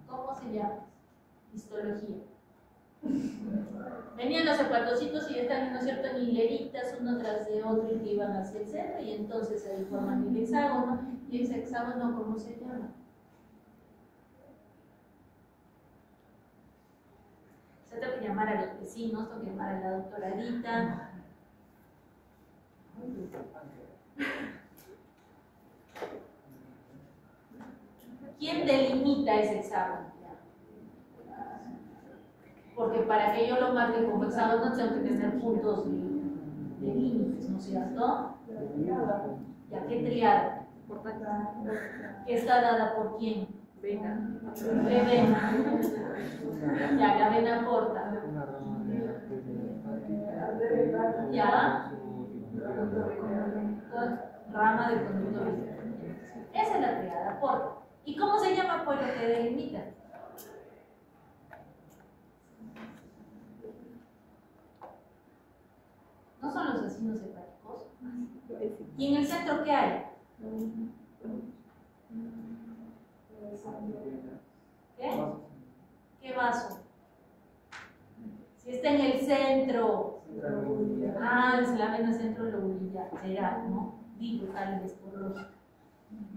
Speaker 1: ¿Cómo se llama? Histología. Venían los hepatocitos y están, ¿no es cierto?, en hileritas, uno tras de otro, y que iban hacia el centro, y entonces se forman el hexágono. ¿Y ese hexágono cómo se llama? O sea, tengo que llamar a los vecinos, tengo que llamar a la doctora Dita. ¿Quién delimita ese hexágono? Porque para que yo lo marque como hexágono tengo que tener puntos de límites, ¿no es cierto? ¿Ya qué triada? ¿Que está dada por quién?
Speaker 3: Vena.
Speaker 1: De vena. Ya, la vena porta. Ya. Rama del conducto venoso. Esa es la triada porta. ¿Y cómo se llama por lo que delimita? ¿No son los vecinos hepáticos? ¿Y en el centro qué hay? ¿Qué? ¿Qué vaso? Si está en el centro. Ah, es la vena centro lobulilla. Será, ¿no? Digo, tal vez por lógica.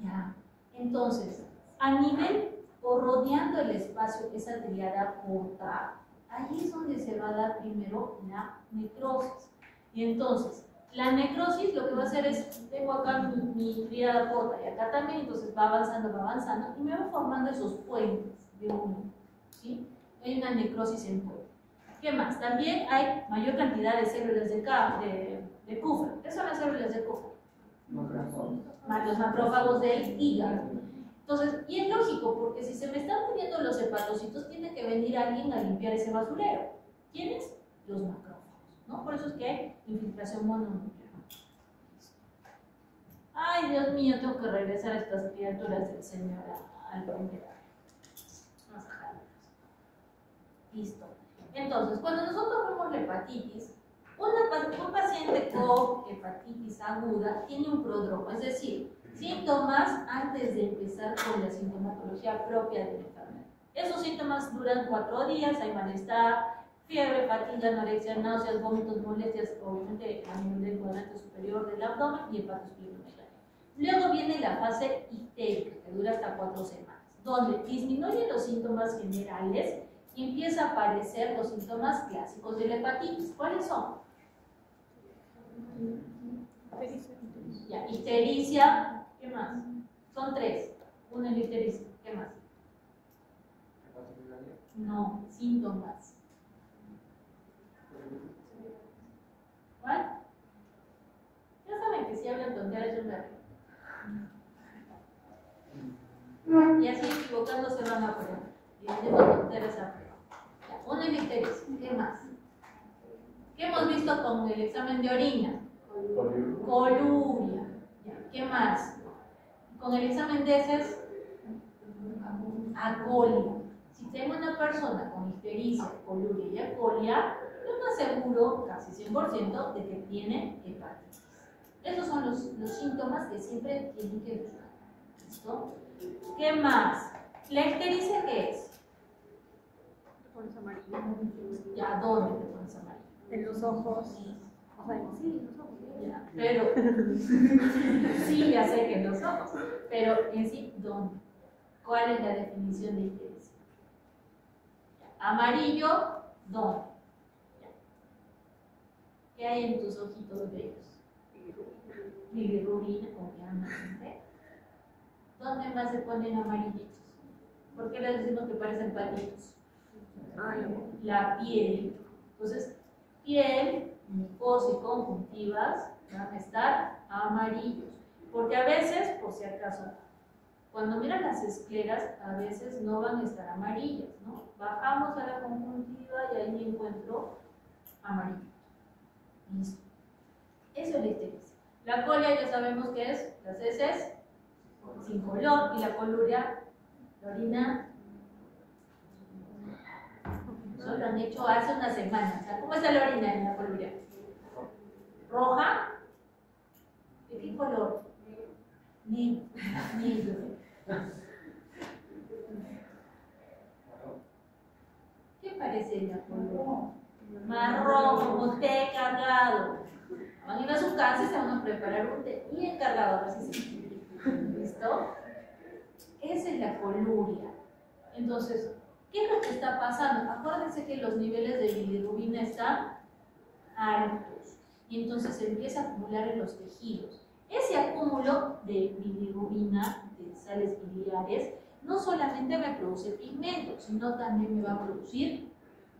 Speaker 1: Ya. Entonces, a nivel o rodeando el espacio, esa triada portal, ahí es donde se va a dar primero la necrosis. Y entonces, la necrosis lo que va a hacer es, tengo acá mi triada porta y acá también, entonces va avanzando y me va formando esos puentes de uno, ¿sí? Hay una necrosis en puente. ¿Qué más? También hay mayor cantidad de células de Kupffer. ¿Qué son las células de Kupffer? Los macrófagos del hígado. Entonces, y es lógico, porque si se me están muriendo los hepatocitos, tiene que venir alguien a limpiar ese basurero. ¿Quiénes? Los macrófagos, ¿no? Por eso es que hay infiltración mononuclear. Ay, Dios mío, tengo que regresar a estas criaturas del Señor al primer. Vamos a jalarlas. Listo. Entonces, cuando nosotros vemos la hepatitis, un paciente con hepatitis aguda tiene un prodromo, es decir, síntomas antes de empezar con la sintomatología propia de la enfermedad. Esos síntomas duran 4 días, hay malestar, fiebre, fatiga, anorexia, náuseas, vómitos, molestias, obviamente a nivel del cuadrante superior del abdomen y hepatosplenomegalia. Luego viene la fase ictérica, que dura hasta 4 semanas, donde disminuyen los síntomas generales y empieza a aparecer los síntomas clásicos de la hepatitis. ¿Cuáles son? Ya, ictericia, ¿qué más? Son 3. Una es la ictericia, ¿qué más? No, síntomas. ¿Cuál? Ya saben que si hablan tonteras yo me río. Y así equivocándose van a poner. Y diciendo tonteras a prueba. Una es la ictericia, ¿qué más? ¿Qué hemos visto con el examen de orina? Coluria. Ya, ¿qué más? Con el examen de heces, acolia. Si tengo una persona con ictericia, coluria y acolia, lo más seguro, casi 100%, de que tiene hepatitis. Esos son los síntomas que siempre tienen que buscar. ¿Listo? ¿Qué más? ¿La ictericia qué es?
Speaker 4: Te pones amarillo.
Speaker 1: Ya, ¿dónde te pones amarillo?
Speaker 4: En los ojos. O sea, sí, en los ojos.
Speaker 1: Ya, pero, sí, ya sé que en los ojos, pero en sí, ¿dónde? ¿Cuál es la definición de ictericia? Amarillo, ¿dónde? Ya. ¿Qué hay en tus ojitos bellos? Bilirrubina, obviamente. ¿Dónde más se ponen amarillitos? ¿Por qué les decimos que parecen palitos? La piel. Entonces, piel, mucosa y conjuntivas van a estar amarillos. Porque a veces, por si acaso, cuando miran las escleras, a veces no van a estar amarillas, ¿no? Bajamos a la conjuntiva y ahí encuentro amarillo. Listo. Eso es la ictericia. La colia ya sabemos que es las heces sin color y la coluria, la orina. Eso lo han hecho hace una semana. O sea, ¿cómo está la orina en la coluria? ¿Roja? ¿De qué color? Negro. ¿Qué parece la coluria? Marrón, como té cargado. Van a ir a su casa y se van a preparar un té bien cargado, así sí. ¿Listo? Esa es la coluria. Entonces, ¿qué es lo que está pasando? Acuérdense que los niveles de bilirrubina están altos y entonces se empieza a acumular en los tejidos. Ese acúmulo de bilirrubina, de sales biliares, no solamente me produce pigmentos, sino también me va a producir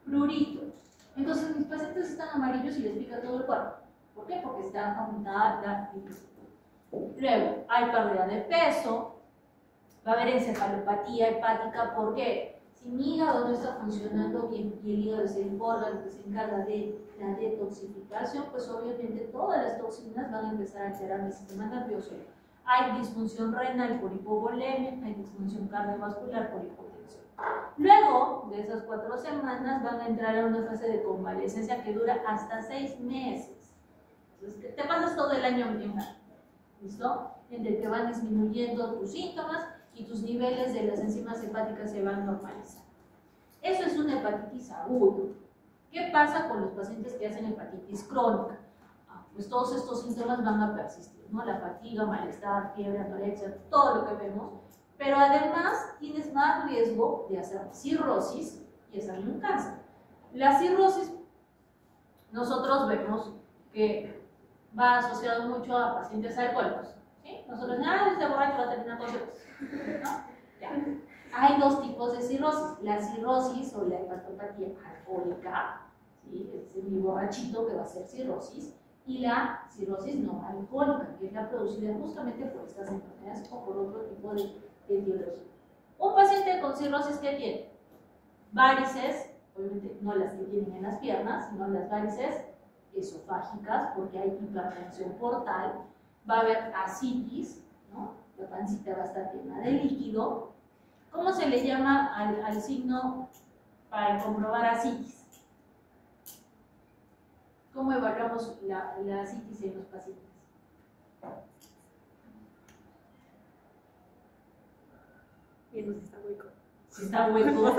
Speaker 1: pruritos. Entonces mis pacientes están amarillos y les pica todo el cuerpo. ¿Por qué? Porque está aumentada la bilirrubina. Luego, hay pérdida de peso, va a haber encefalopatía hepática. ¿Por qué? Si mi hígado no está funcionando bien y el hígado es el órgano que se encarga de la detoxificación, pues obviamente todas las toxinas van a empezar a alterar el sistema nervioso. Hay disfunción renal por hipovolemia, hay disfunción cardiovascular por hipotensión. Luego de esas 4 semanas van a entrar a una fase de convalescencia que dura hasta 6 meses. Entonces, te pasas todo el año enfermo, ¿listo? En el que van disminuyendo tus síntomas y tus niveles de las enzimas hepáticas se van normalizando. Eso es una hepatitis aguda. ¿Qué pasa con los pacientes que hacen hepatitis crónica? Pues todos estos síntomas van a persistir, ¿no? La fatiga, malestar, fiebre, anorexia, todo lo que vemos, pero además tienes más riesgo de hacer cirrosis y hacerle un cáncer. La cirrosis, nosotros vemos que va asociado mucho a pacientes alcohólicos, ¿sí? Nosotros, este borracho va a terminar con cirrosis, ¿no? Ya. Hay 2 tipos de cirrosis, la cirrosis o la hepatopatía alcohólica, ¿sí? Es mi borrachito que va a ser cirrosis, y la cirrosis no alcohólica, que es la producida justamente por estas enfermedades o por otro tipo de etiología. Un paciente con cirrosis, ¿qué tiene? Varices, obviamente no las que tienen en las piernas, sino las varices esofágicas, porque hay hipertensión portal, va a haber ascitis, ¿no? La pancita va a estar llena de líquido. ¿Cómo se le llama al signo para comprobar ascitis? ¿Cómo evaluamos la ascitis en los pacientes?
Speaker 4: Viendo si está hueco.
Speaker 1: Si está hueco.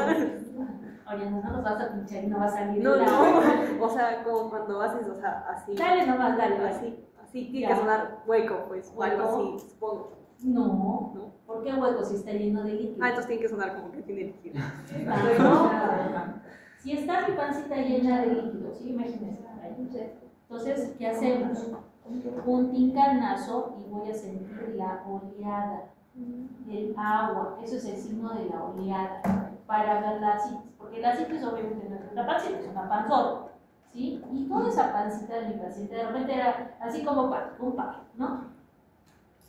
Speaker 1: Oye, no nos vas a pinchar y no va a salir
Speaker 4: No,
Speaker 1: el agua.
Speaker 4: no. O sea, como cuando haces, o sea, así.
Speaker 1: Dale nomás, dale.
Speaker 4: Así tiene
Speaker 1: Ya.
Speaker 4: que sonar hueco, pues, o algo
Speaker 1: ¿Hueco?
Speaker 4: así, supongo.
Speaker 1: No.
Speaker 4: ¿No?
Speaker 1: ¿Por qué hueco si está lleno de líquido?
Speaker 4: Entonces tiene que sonar como que tiene líquido.
Speaker 1: Si está mi pancita llena de líquido, ¿sí? Imagínense. Entonces, ¿qué hacemos? Un tincanazo y voy a sentir la oleada del agua. Eso es el signo de la oleada para ver la ascitis. Porque la ascitis obviamente no es una pancita, es una panzota, ¿sí? Y toda esa pancita de mi paciente de repente era así como un par, ¿no?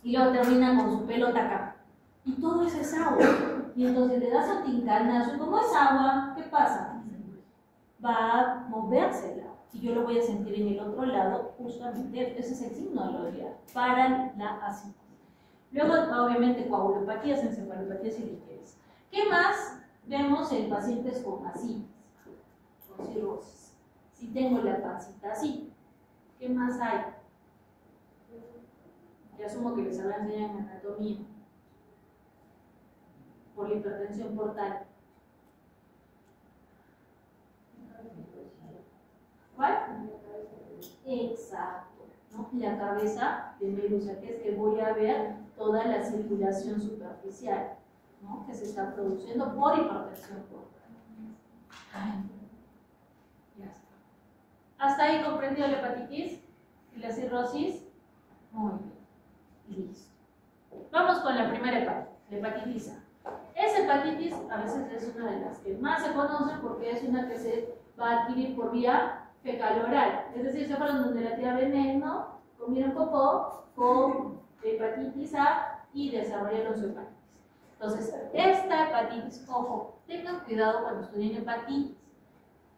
Speaker 1: Y luego termina con su pelota acá. Y todo eso es agua. Y entonces le das un tincanazo y como es agua, ¿qué pasa? Va a moverse el agua. y yo lo voy a sentir en el otro lado, justamente ese es el signo de la debilidad, para la ascitis. Luego, obviamente, coagulopatías, encefalopatías y liquidez. ¿Qué más vemos en pacientes con ascitis, con cirrosis? Si tengo la pancita así, ¿qué más hay? Yo asumo que les habrán enseñado en anatomía. Por la hipertensión portal. ¿Cuál? Exacto, ¿no? La cabeza de Medusa, que es que voy a ver toda la circulación superficial, ¿no? Que se está produciendo por hipertensión portal. Ay, ya está. ¿Hasta ahí comprendido la hepatitis y la cirrosis? Muy bien, listo. Vamos con la primera hepatitis, la hepatitis A. Esa hepatitis a veces es una de las que más se conocen porque es una que se va a adquirir por vía fecal-oral. Es decir, se fueron donde la tía veneno, comieron popó con hepatitis A y desarrollaron su hepatitis. Entonces, esta hepatitis, ojo, tengan cuidado cuando estudien hepatitis.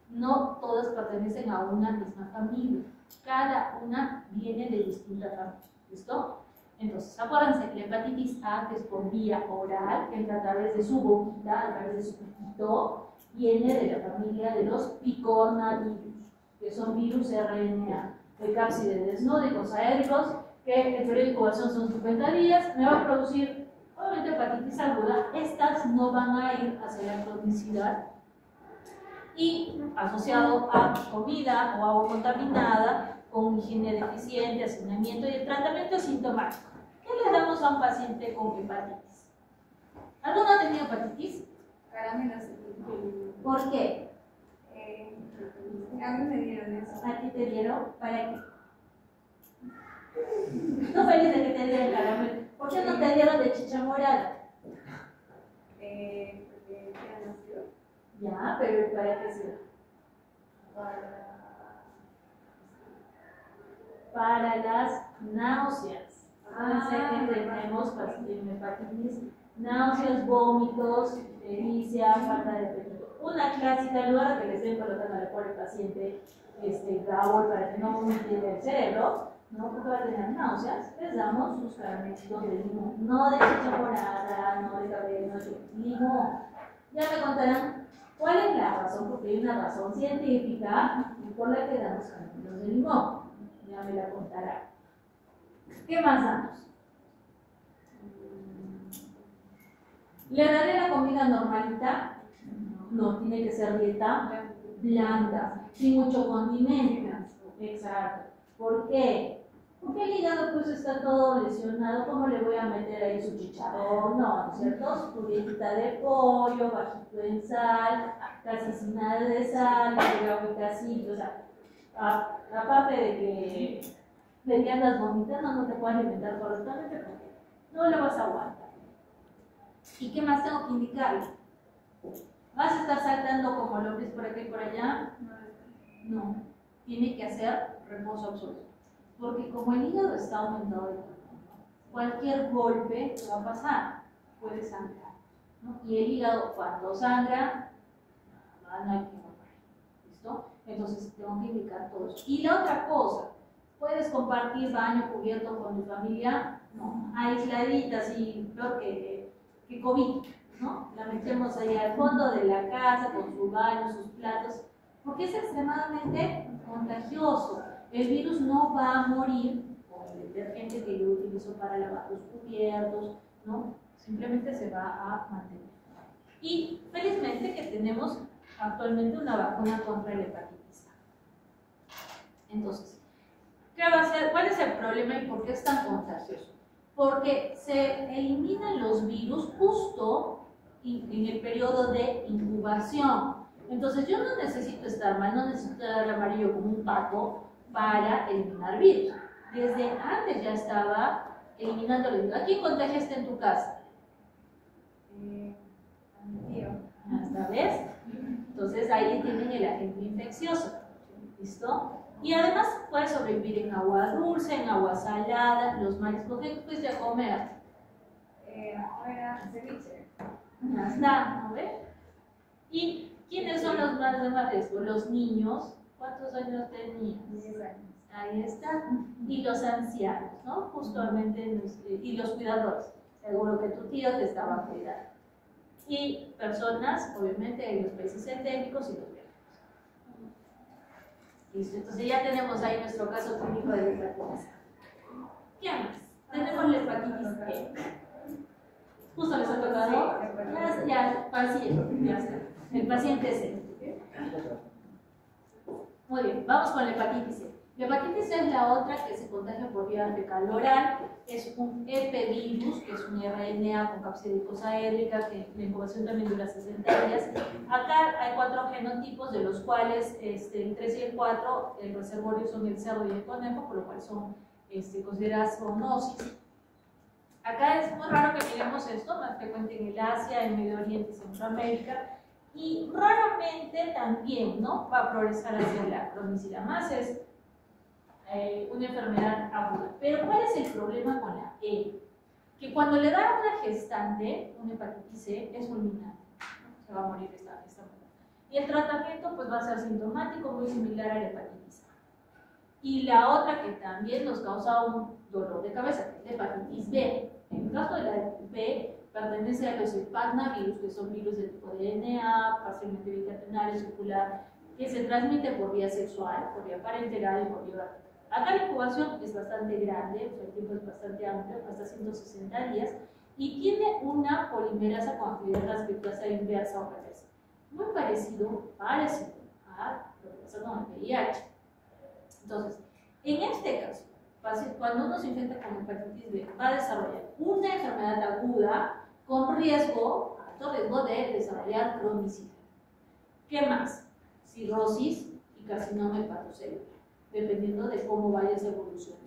Speaker 1: No todas pertenecen a una misma familia. Cada una viene de distinta familia. ¿Listo? Entonces, acuérdense que la hepatitis A, que es por vía oral, que entra a través de su boquita, a través de su piquito, viene de la familia de los picornavirus, que son virus RNA, de cápsides desnódicos aéreos, que el periodo de incubación son 50 días, me va a producir, obviamente, hepatitis aguda. Estas no van a ir hacia la cronicidad y asociado a comida o agua contaminada, con higiene deficiente, hacinamiento y el tratamiento sintomático. ¿Qué le damos a un paciente con hepatitis? ¿Alguno ha tenido hepatitis?
Speaker 3: Caramelos.
Speaker 1: ¿Por qué?
Speaker 3: A mí me dieron eso.
Speaker 1: ¿A ti te dieron? ¿Para qué? No feliz de que te dieron caramelo. ¿Por qué no te dieron de chicha morada?
Speaker 3: Porque ya nació.
Speaker 1: Ya, pero ¿para qué sirve? Para las náuseas. Acuérdense que tenemos hepatitis, náuseas, vómitos, ictericia, falta de apetito. Una clásica, en lugar de que le estén colocando al pobre paciente Gabor para que no vomite el cerebro, ¿no? Porque va a tener náuseas, les damos sus caramelitos de limón, no de chicha morada, no de cabello, no de limón. Ya me contarán cuál es la razón, porque hay una razón científica por la que damos caramelos de limón. Ya me la contará. ¿Qué más damos? ¿Le daré la comida normalita? No, tiene que ser dieta blanca, sin mucho condimento. Exacto. ¿Por qué? Porque el hígado pues está todo lesionado. ¿Cómo le voy a meter ahí su chicharrón? No, ¿no es cierto? Su dietita de pollo, bajito en sal, casi sin nada de sal, casi, o sea, aparte de que andas vomitando, no te puedes alimentar correctamente porque no lo vas a aguantar. ¿Y qué más tengo que indicarle? ¿Vas a estar saltando como lombriz por aquí y por allá? No, tiene que hacer reposo absoluto. Porque como el hígado está aumentado de tamaño, cualquier golpe que va a pasar puede sangrar, ¿no? Y el hígado cuando sangra, no hay que morir. ¿Listo? Entonces tengo que indicar todo eso. Y la otra cosa, ¿puedes compartir baño cubierto con tu familia? No, aisladita, así, peor que COVID, ¿no? La metemos ahí al fondo de la casa con su baño, sus platos, porque es extremadamente contagioso. El virus no va a morir con el detergente que yo utilizo para lavar los cubiertos, ¿no? Simplemente se va a mantener. Y felizmente que tenemos actualmente una vacuna contra la hepatitis A. Entonces, ¿qué va a ser? ¿Cuál es el problema y por qué es tan contagioso? Porque se eliminan los virus justo en el periodo de incubación. Entonces yo no necesito estar mal, no necesito dar amarillo como un pato para eliminar virus. Desde antes ya estaba eliminando el virus. ¿A quién contagiaste en tu casa?
Speaker 3: A mi tío.
Speaker 1: ¿Hasta ves? Entonces ahí tienen el agente infeccioso. ¿Listo? Y además puede sobrevivir en agua dulce, en agua salada, los mariscos. ¿Qué fuiste a comer?
Speaker 3: Afuera, ceviche.
Speaker 1: Ya está, ¿no ves? ¿Y quiénes son los más de riesgo? Los niños ¿Cuántos años tenías?
Speaker 3: 10 años.
Speaker 1: Ahí está. Y los ancianos, ¿no? Justamente, y los cuidadores. Seguro que tu tío te estaba cuidando. Y personas, obviamente, en los países endémicos y los viajeros. Listo, entonces ya tenemos ahí nuestro caso clínico de hepatitis A. ¿Qué más? Tenemos la hepatitis B. Justo les ha tocado. Ya, paciente, ya está. El paciente C. Muy bien, vamos con la hepatitis C. La hepatitis C es la otra que se contagia por vía fecal oral. Es un epevirus, que es un RNA con capsidicosa édrica, que la incubación también dura 60 días. Acá hay 4 genotipos, de los cuales el 3 y el 4, el reservorio son el cerdo y el conejo, por lo cual son consideradas zoonosis. Acá es muy raro que miremos esto, más frecuente en el Asia, en Medio Oriente y Centroamérica. Y raramente también, ¿no?, va a progresar hacia la cronicidad. Más es una enfermedad aguda. Pero ¿cuál es el problema con la E? Que cuando le da a una gestante una hepatitis C es fulminante, ¿no? Se va a morir esta mujer. Y el tratamiento pues va a ser sintomático, muy similar a la hepatitis A. Y la otra que también nos causa un dolor de cabeza, que es la hepatitis B. En el caso de la B, pertenece a los hepatnavirus, que son virus de tipo DNA, parcialmente bicatenario, circular, que se transmite por vía sexual, por vía parenteral y por vía oral. Acá la incubación es bastante grande, o sea, el tiempo es bastante amplio, hasta 160 días, y tiene una polimerasa con actividad transcriptasa inversa o reversa. Muy parecido a lo que pasa con el VIH. Entonces, en este caso, cuando uno se infecta con hepatitis B, va a desarrollar una enfermedad aguda con riesgo, alto riesgo de desarrollar cronicidad. ¿Qué más? Cirrosis y carcinoma hepatocelular, dependiendo de cómo vaya esa evolución.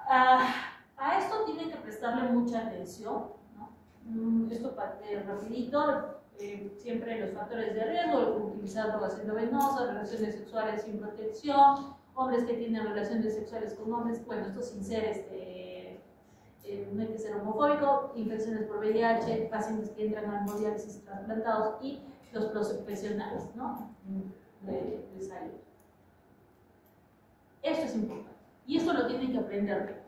Speaker 1: A esto tienen que prestarle mucha atención, ¿no? Esto rapidito, siempre los factores de riesgo: utilizar drogas endovenosas, relaciones sexuales sin protección, hombres que tienen relaciones sexuales con hombres, bueno, esto sin ser, no hay que ser homofóbico, infecciones por VIH, pacientes que entran a hemodiálisis trasplantados y los profesionales, ¿no?, de salud. Esto es importante y esto lo tienen que aprender bien.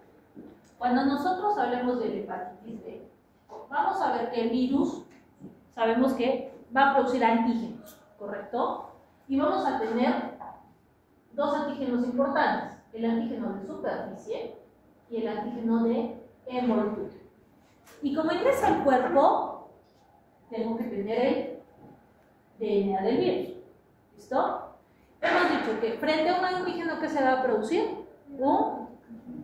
Speaker 1: Cuando nosotros hablemos de la hepatitis B, vamos a ver que el virus, sabemos que va a producir antígenos, ¿correcto? Y vamos a tener 2 antígenos importantes: el antígeno de superficie y el antígeno de envoltura. Y como ingresa al cuerpo, tengo que tener el DNA del virus. ¿Listo? Hemos dicho que frente a un antígeno, ¿qué se va a producir? Un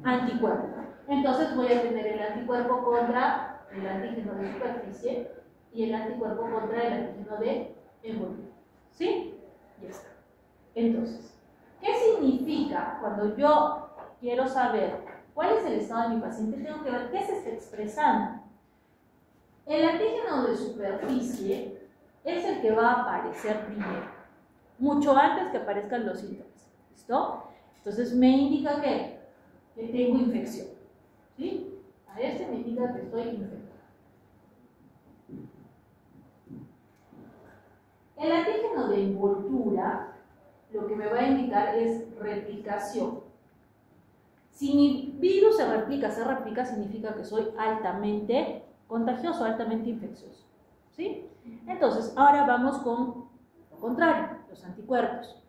Speaker 1: anticuerpo. Entonces voy a tener el anticuerpo contra el antígeno de superficie y el anticuerpo contra el antígeno de envoltura. ¿Sí? Ya está. Entonces, ¿qué significa cuando yo quiero saber cuál es el estado de mi paciente? Tengo que ver qué se está expresando. El antígeno de superficie es el que va a aparecer primero, mucho antes que aparezcan los síntomas. ¿Listo? Entonces me indica que tengo infección. ¿Sí? A me indica que estoy infectado. El antígeno de envoltura lo que me va a indicar es replicación. Si mi virus se replica, significa que soy altamente contagioso, altamente infeccioso. ¿Sí? Entonces, ahora vamos con lo contrario, los anticuerpos.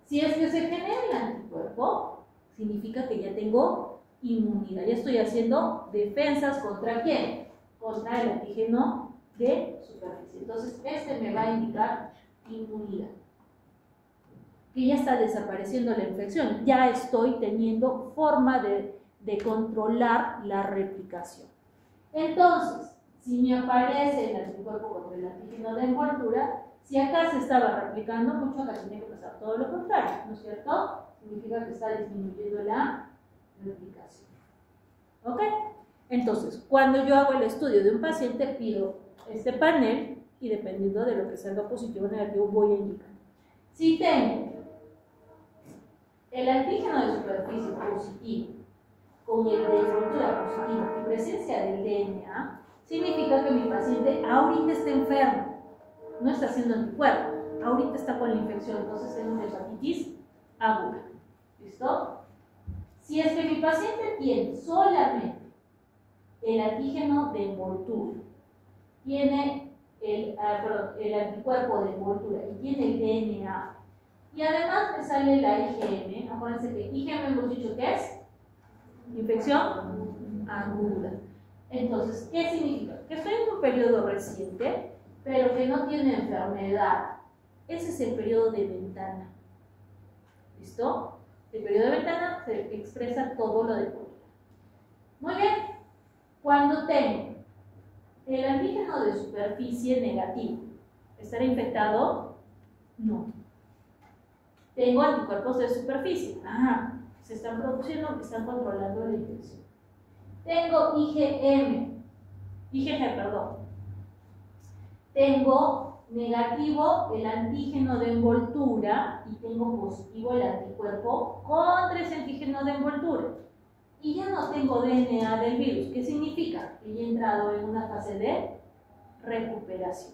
Speaker 1: Si es que se genera el anticuerpo, significa que ya tengo inmunidad. Ya estoy haciendo defensas ¿contra quién? Contra el antígeno de superficie. Entonces, este me va a indicar inmunidad. Que ya está desapareciendo la infección. Ya estoy teniendo forma de controlar la replicación. Entonces, si me aparece el anticuerpo contra el antígeno de envoltura, si acá se estaba replicando mucho, acá tiene que pasar todo lo contrario, ¿no es cierto? Significa que está disminuyendo la replicación. ¿Ok? Entonces, cuando yo hago el estudio de un paciente, pido este panel y dependiendo de lo que salga positivo o negativo, voy a indicar. Si tengo el antígeno de superficie positivo con el de envoltura positivo y presencia del DNA, significa que mi paciente ahorita está enfermo, no está haciendo anticuerpo. ahorita está con la infección, entonces es una hepatitis aguda. ¿Listo? Si es que mi paciente tiene solamente el antígeno de envoltura, tiene el anticuerpo de envoltura y tiene el DNA, y además me sale la IgM, acuérdense que IgM hemos dicho que es infección aguda. Entonces, ¿qué significa? Que estoy en un periodo reciente, pero que no tiene enfermedad. Ese es el periodo de ventana. ¿Listo? El periodo de ventana se expresa todo lo de envoltura. Muy bien. Cuando tengo el antígeno de superficie negativo, ¿estará infectado? No. Tengo anticuerpos de superficie. Ajá. Se están produciendo, están controlando la infección. Tengo IgG, perdón. Tengo negativo el antígeno de envoltura y tengo positivo el anticuerpo contra ese antígeno de envoltura. Y ya no tengo DNA del virus. ¿Qué significa? Que ya he entrado en una fase de recuperación.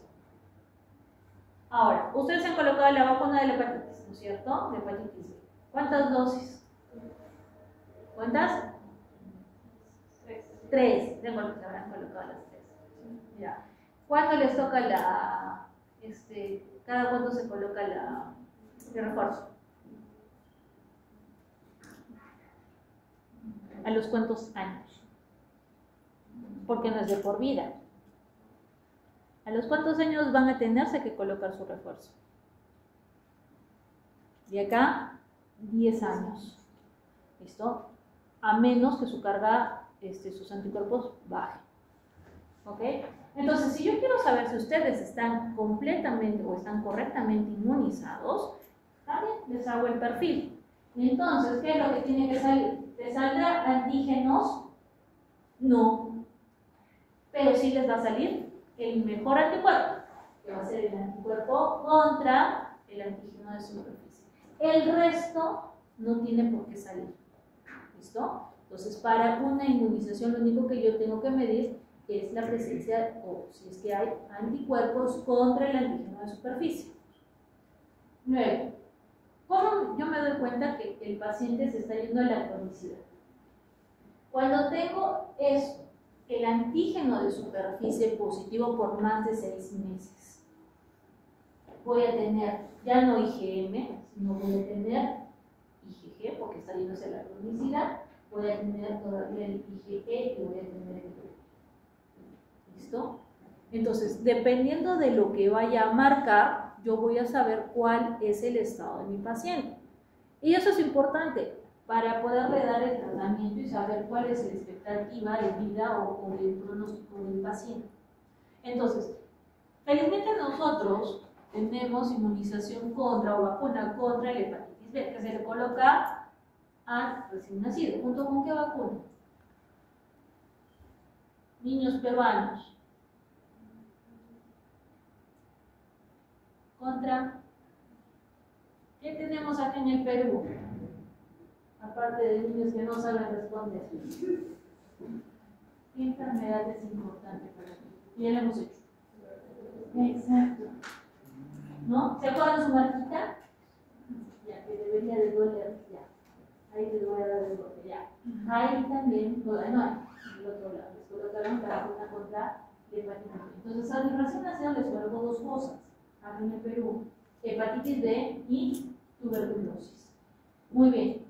Speaker 1: Ahora, ustedes se han colocado la vacuna de la hepatitis, ¿no es cierto? De hepatitis B. ¿Cuántas dosis? ¿Cuántas? 3. De acuerdo, se habrán colocado las 3. Ya. ¿Cuándo les toca la... cada cuánto se coloca el refuerzo? ¿A los cuántos años? Porque no es de por vida. ¿A los cuántos años van a tenerse que colocar su refuerzo? De acá, 10 años. ¿Listo? A menos que su carga, sus anticuerpos bajen. ¿Ok? Entonces, si yo quiero saber si ustedes están completamente o están correctamente inmunizados, también les hago el perfil. Entonces, ¿qué es lo que tiene que salir? ¿Les saldrá antígenos? No. Pero sí les va a salir el mejor anticuerpo, que va a ser el anticuerpo contra el antígeno de superficie. El resto no tiene por qué salir. ¿Listo? Entonces, para una inmunización, lo único que yo tengo que medir es la presencia, o si es que hay anticuerpos contra el antígeno de superficie. Luego, ¿cómo yo me doy cuenta que el paciente se está yendo a la cronicidad? Cuando tengo eso, el antígeno de superficie positivo por más de 6 meses, voy a tener ya no IgM, sino voy a tener IgG, porque está yéndose a la cronicidad, voy a tener todavía el IgE y voy a tener el IgG. ¿Listo? Entonces, dependiendo de lo que vaya a marcar, yo voy a saber cuál es el estado de mi paciente. Y eso es importante para poderle dar el tratamiento y saber cuál es la expectativa de vida o del pronóstico del paciente. Entonces, felizmente nosotros tenemos inmunización contra o vacuna contra el hepatitis B, que se le coloca al recién nacido. ¿Junto con qué vacuna? Niños peruanos. ¿Contra qué tenemos aquí en el Perú? Aparte de niños que no saben responder. ¿Qué enfermedad es importante para ti? Ya lo hemos hecho. Exacto. ¿No? ¿Se acuerdan su marquita? Ya, que debería de doler. Ya. Ahí les voy a dar el golpe. Ya. Ahí también, no, en el otro lado. Les colocaron la vacuna contra la hepatitis B. Entonces, a mi recién nacido les coloco 2 cosas. Aquí en el Perú, hepatitis B y tuberculosis. Muy bien.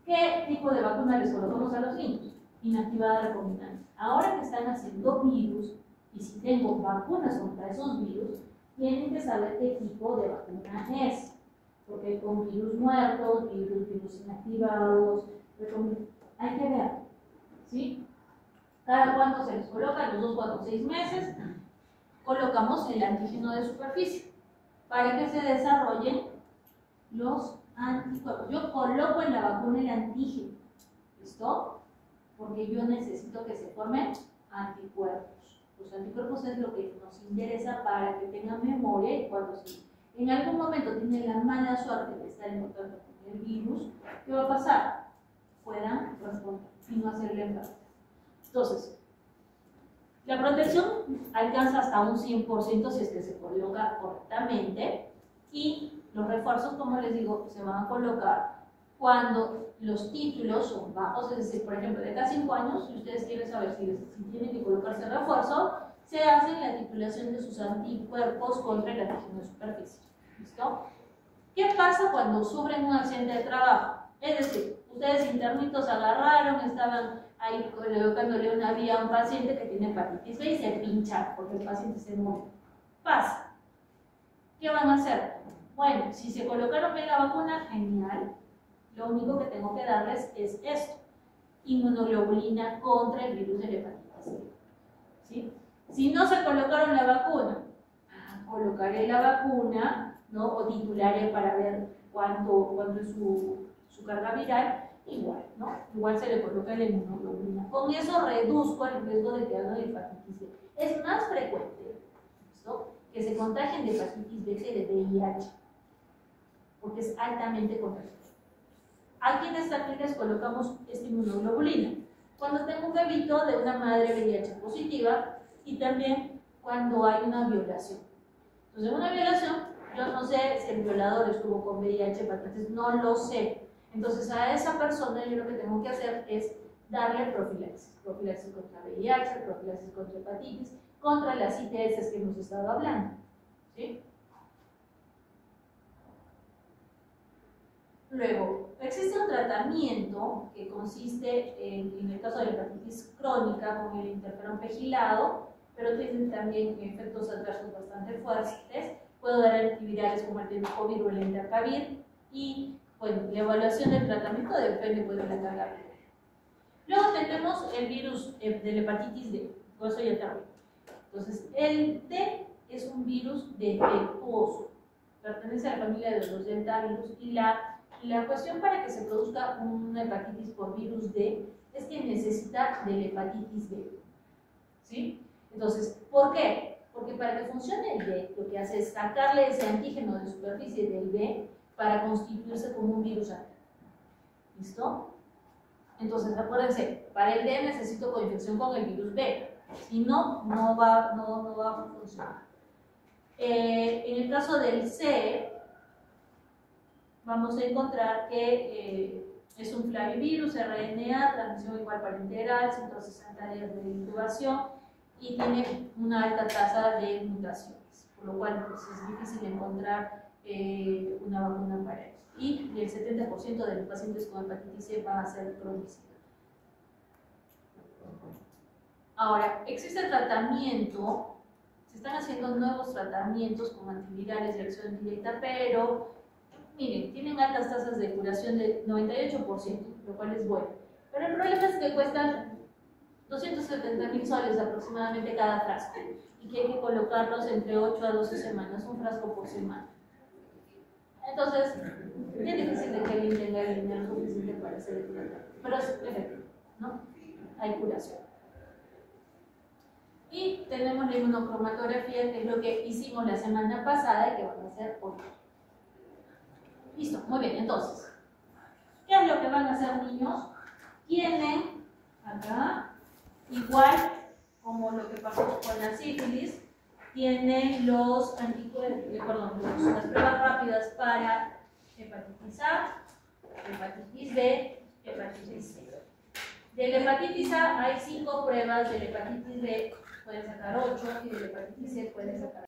Speaker 1: ¿Qué tipo de vacuna les colocamos a los niños? Inactivada recombinante. Ahora que están haciendo virus, y si tengo vacunas contra esos virus, tienen que saber qué tipo de vacuna es. Porque con virus muertos, virus inactivados, hay que ver. ¿Sí? Cada cuánto se les coloca, los 2, 4, 6 meses, colocamos el antígeno de superficie para que se desarrollen los anticuerpos. Yo coloco en la vacuna el antígeno, ¿listo? Porque yo necesito que se formen anticuerpos. Los anticuerpos es lo que nos interesa para que tengan memoria y cuando si en algún momento tienen la mala suerte de estar en contacto con el virus, ¿qué va a pasar? Puedan responder y no hacerle enfermedad. Entonces, la protección alcanza hasta un 100% si es que se coloca correctamente. Y los refuerzos, como les digo, se van a colocar cuando los títulos son bajos, es decir, por ejemplo, de cada 5 años, si ustedes quieren saber si tienen que colocarse refuerzo, se hace la titulación de sus anticuerpos contra el antígeno de superficie. ¿Listo? ¿Qué pasa cuando sufren un accidente de trabajo? Es decir, ustedes internitos agarraron, estaban ahí colocándole una vía a un paciente que tiene hepatitis B y se pincha porque el paciente se muere. Pasa. ¿Qué van a hacer? Bueno, si se colocaron bien la vacuna, genial. Lo único que tengo que darles es esto: inmunoglobulina contra el virus de la hepatitis B. ¿Sí? Si no se colocaron la vacuna, colocaré la vacuna, ¿no? O titularé para ver cuánto es su carga viral, igual, ¿no? Igual se le coloca la inmunoglobulina. Con eso reduzco el riesgo de que hagan hepatitis B. Es más frecuente, ¿listo?, que se contagien de hepatitis B que de VIH, porque es altamente contagioso. A quienes también les colocamos esta inmunoglobulina cuando tengo un bebito de una madre VIH positiva y también cuando hay una violación. Entonces, en una violación, yo no sé si el violador estuvo con VIH, hepatitis, no lo sé. Entonces, a esa persona yo lo que tengo que hacer es darle profilaxis. Profilaxis contra VIH, profilaxis contra hepatitis, contra las ITS que hemos estado hablando. ¿Sí? Luego, existe un tratamiento que consiste en el caso de la hepatitis crónica con el interferón pegilado, pero tiene también efectos adversos bastante fuertes. Puedo dar antivirales como el tenofovir o el entecavir, y bueno, la evaluación del tratamiento depende pues, de la carga viral. Luego tenemos el virus de la hepatitis D, por eso ya termino. Entonces, el D es un virus defectuoso, pertenece a la familia de los deltavirus, y la cuestión para que se produzca una hepatitis por virus D es que necesita de la hepatitis B. ¿Sí? Entonces, ¿por qué? Porque para que funcione el B, lo que hace es sacarle ese antígeno de superficie del B para constituirse como un virus activo. ¿Listo? Entonces, acuérdense, para el D necesito coinfección con el virus B. Si no, no va a funcionar. En el caso del C, vamos a encontrar que es un flavivirus, RNA, transmisión igual parenteral, 160 días de incubación y tiene una alta tasa de mutaciones, por lo cual pues, es difícil encontrar una vacuna para eso. Y el 70% de los pacientes con hepatitis C van a ser crónicos. Ahora, existe tratamiento, se están haciendo nuevos tratamientos con antivirales de acción directa, pero miren, tienen altas tasas de curación de 98%, lo cual es bueno. Pero el problema es que cuestan 270.000 soles aproximadamente cada frasco y que hay que colocarlos entre 8 a 12 semanas, un frasco por semana. Entonces, es difícil de que alguien tenga el dinero suficiente para hacer el tratamiento, pero es efectivo, ¿no? Hay curación. Y tenemos la inmunocromatografía, que es lo que hicimos la semana pasada y que van a hacer hoy. Listo, muy bien, entonces, ¿qué es lo que van a hacer, niños? Tienen acá, igual como lo que pasó con la sífilis, tienen los anticuerpos, las pruebas rápidas para hepatitis A, hepatitis B, hepatitis C. De la hepatitis A hay 5 pruebas, de la hepatitis B pueden sacar 8 y de la hepatitis C pueden sacar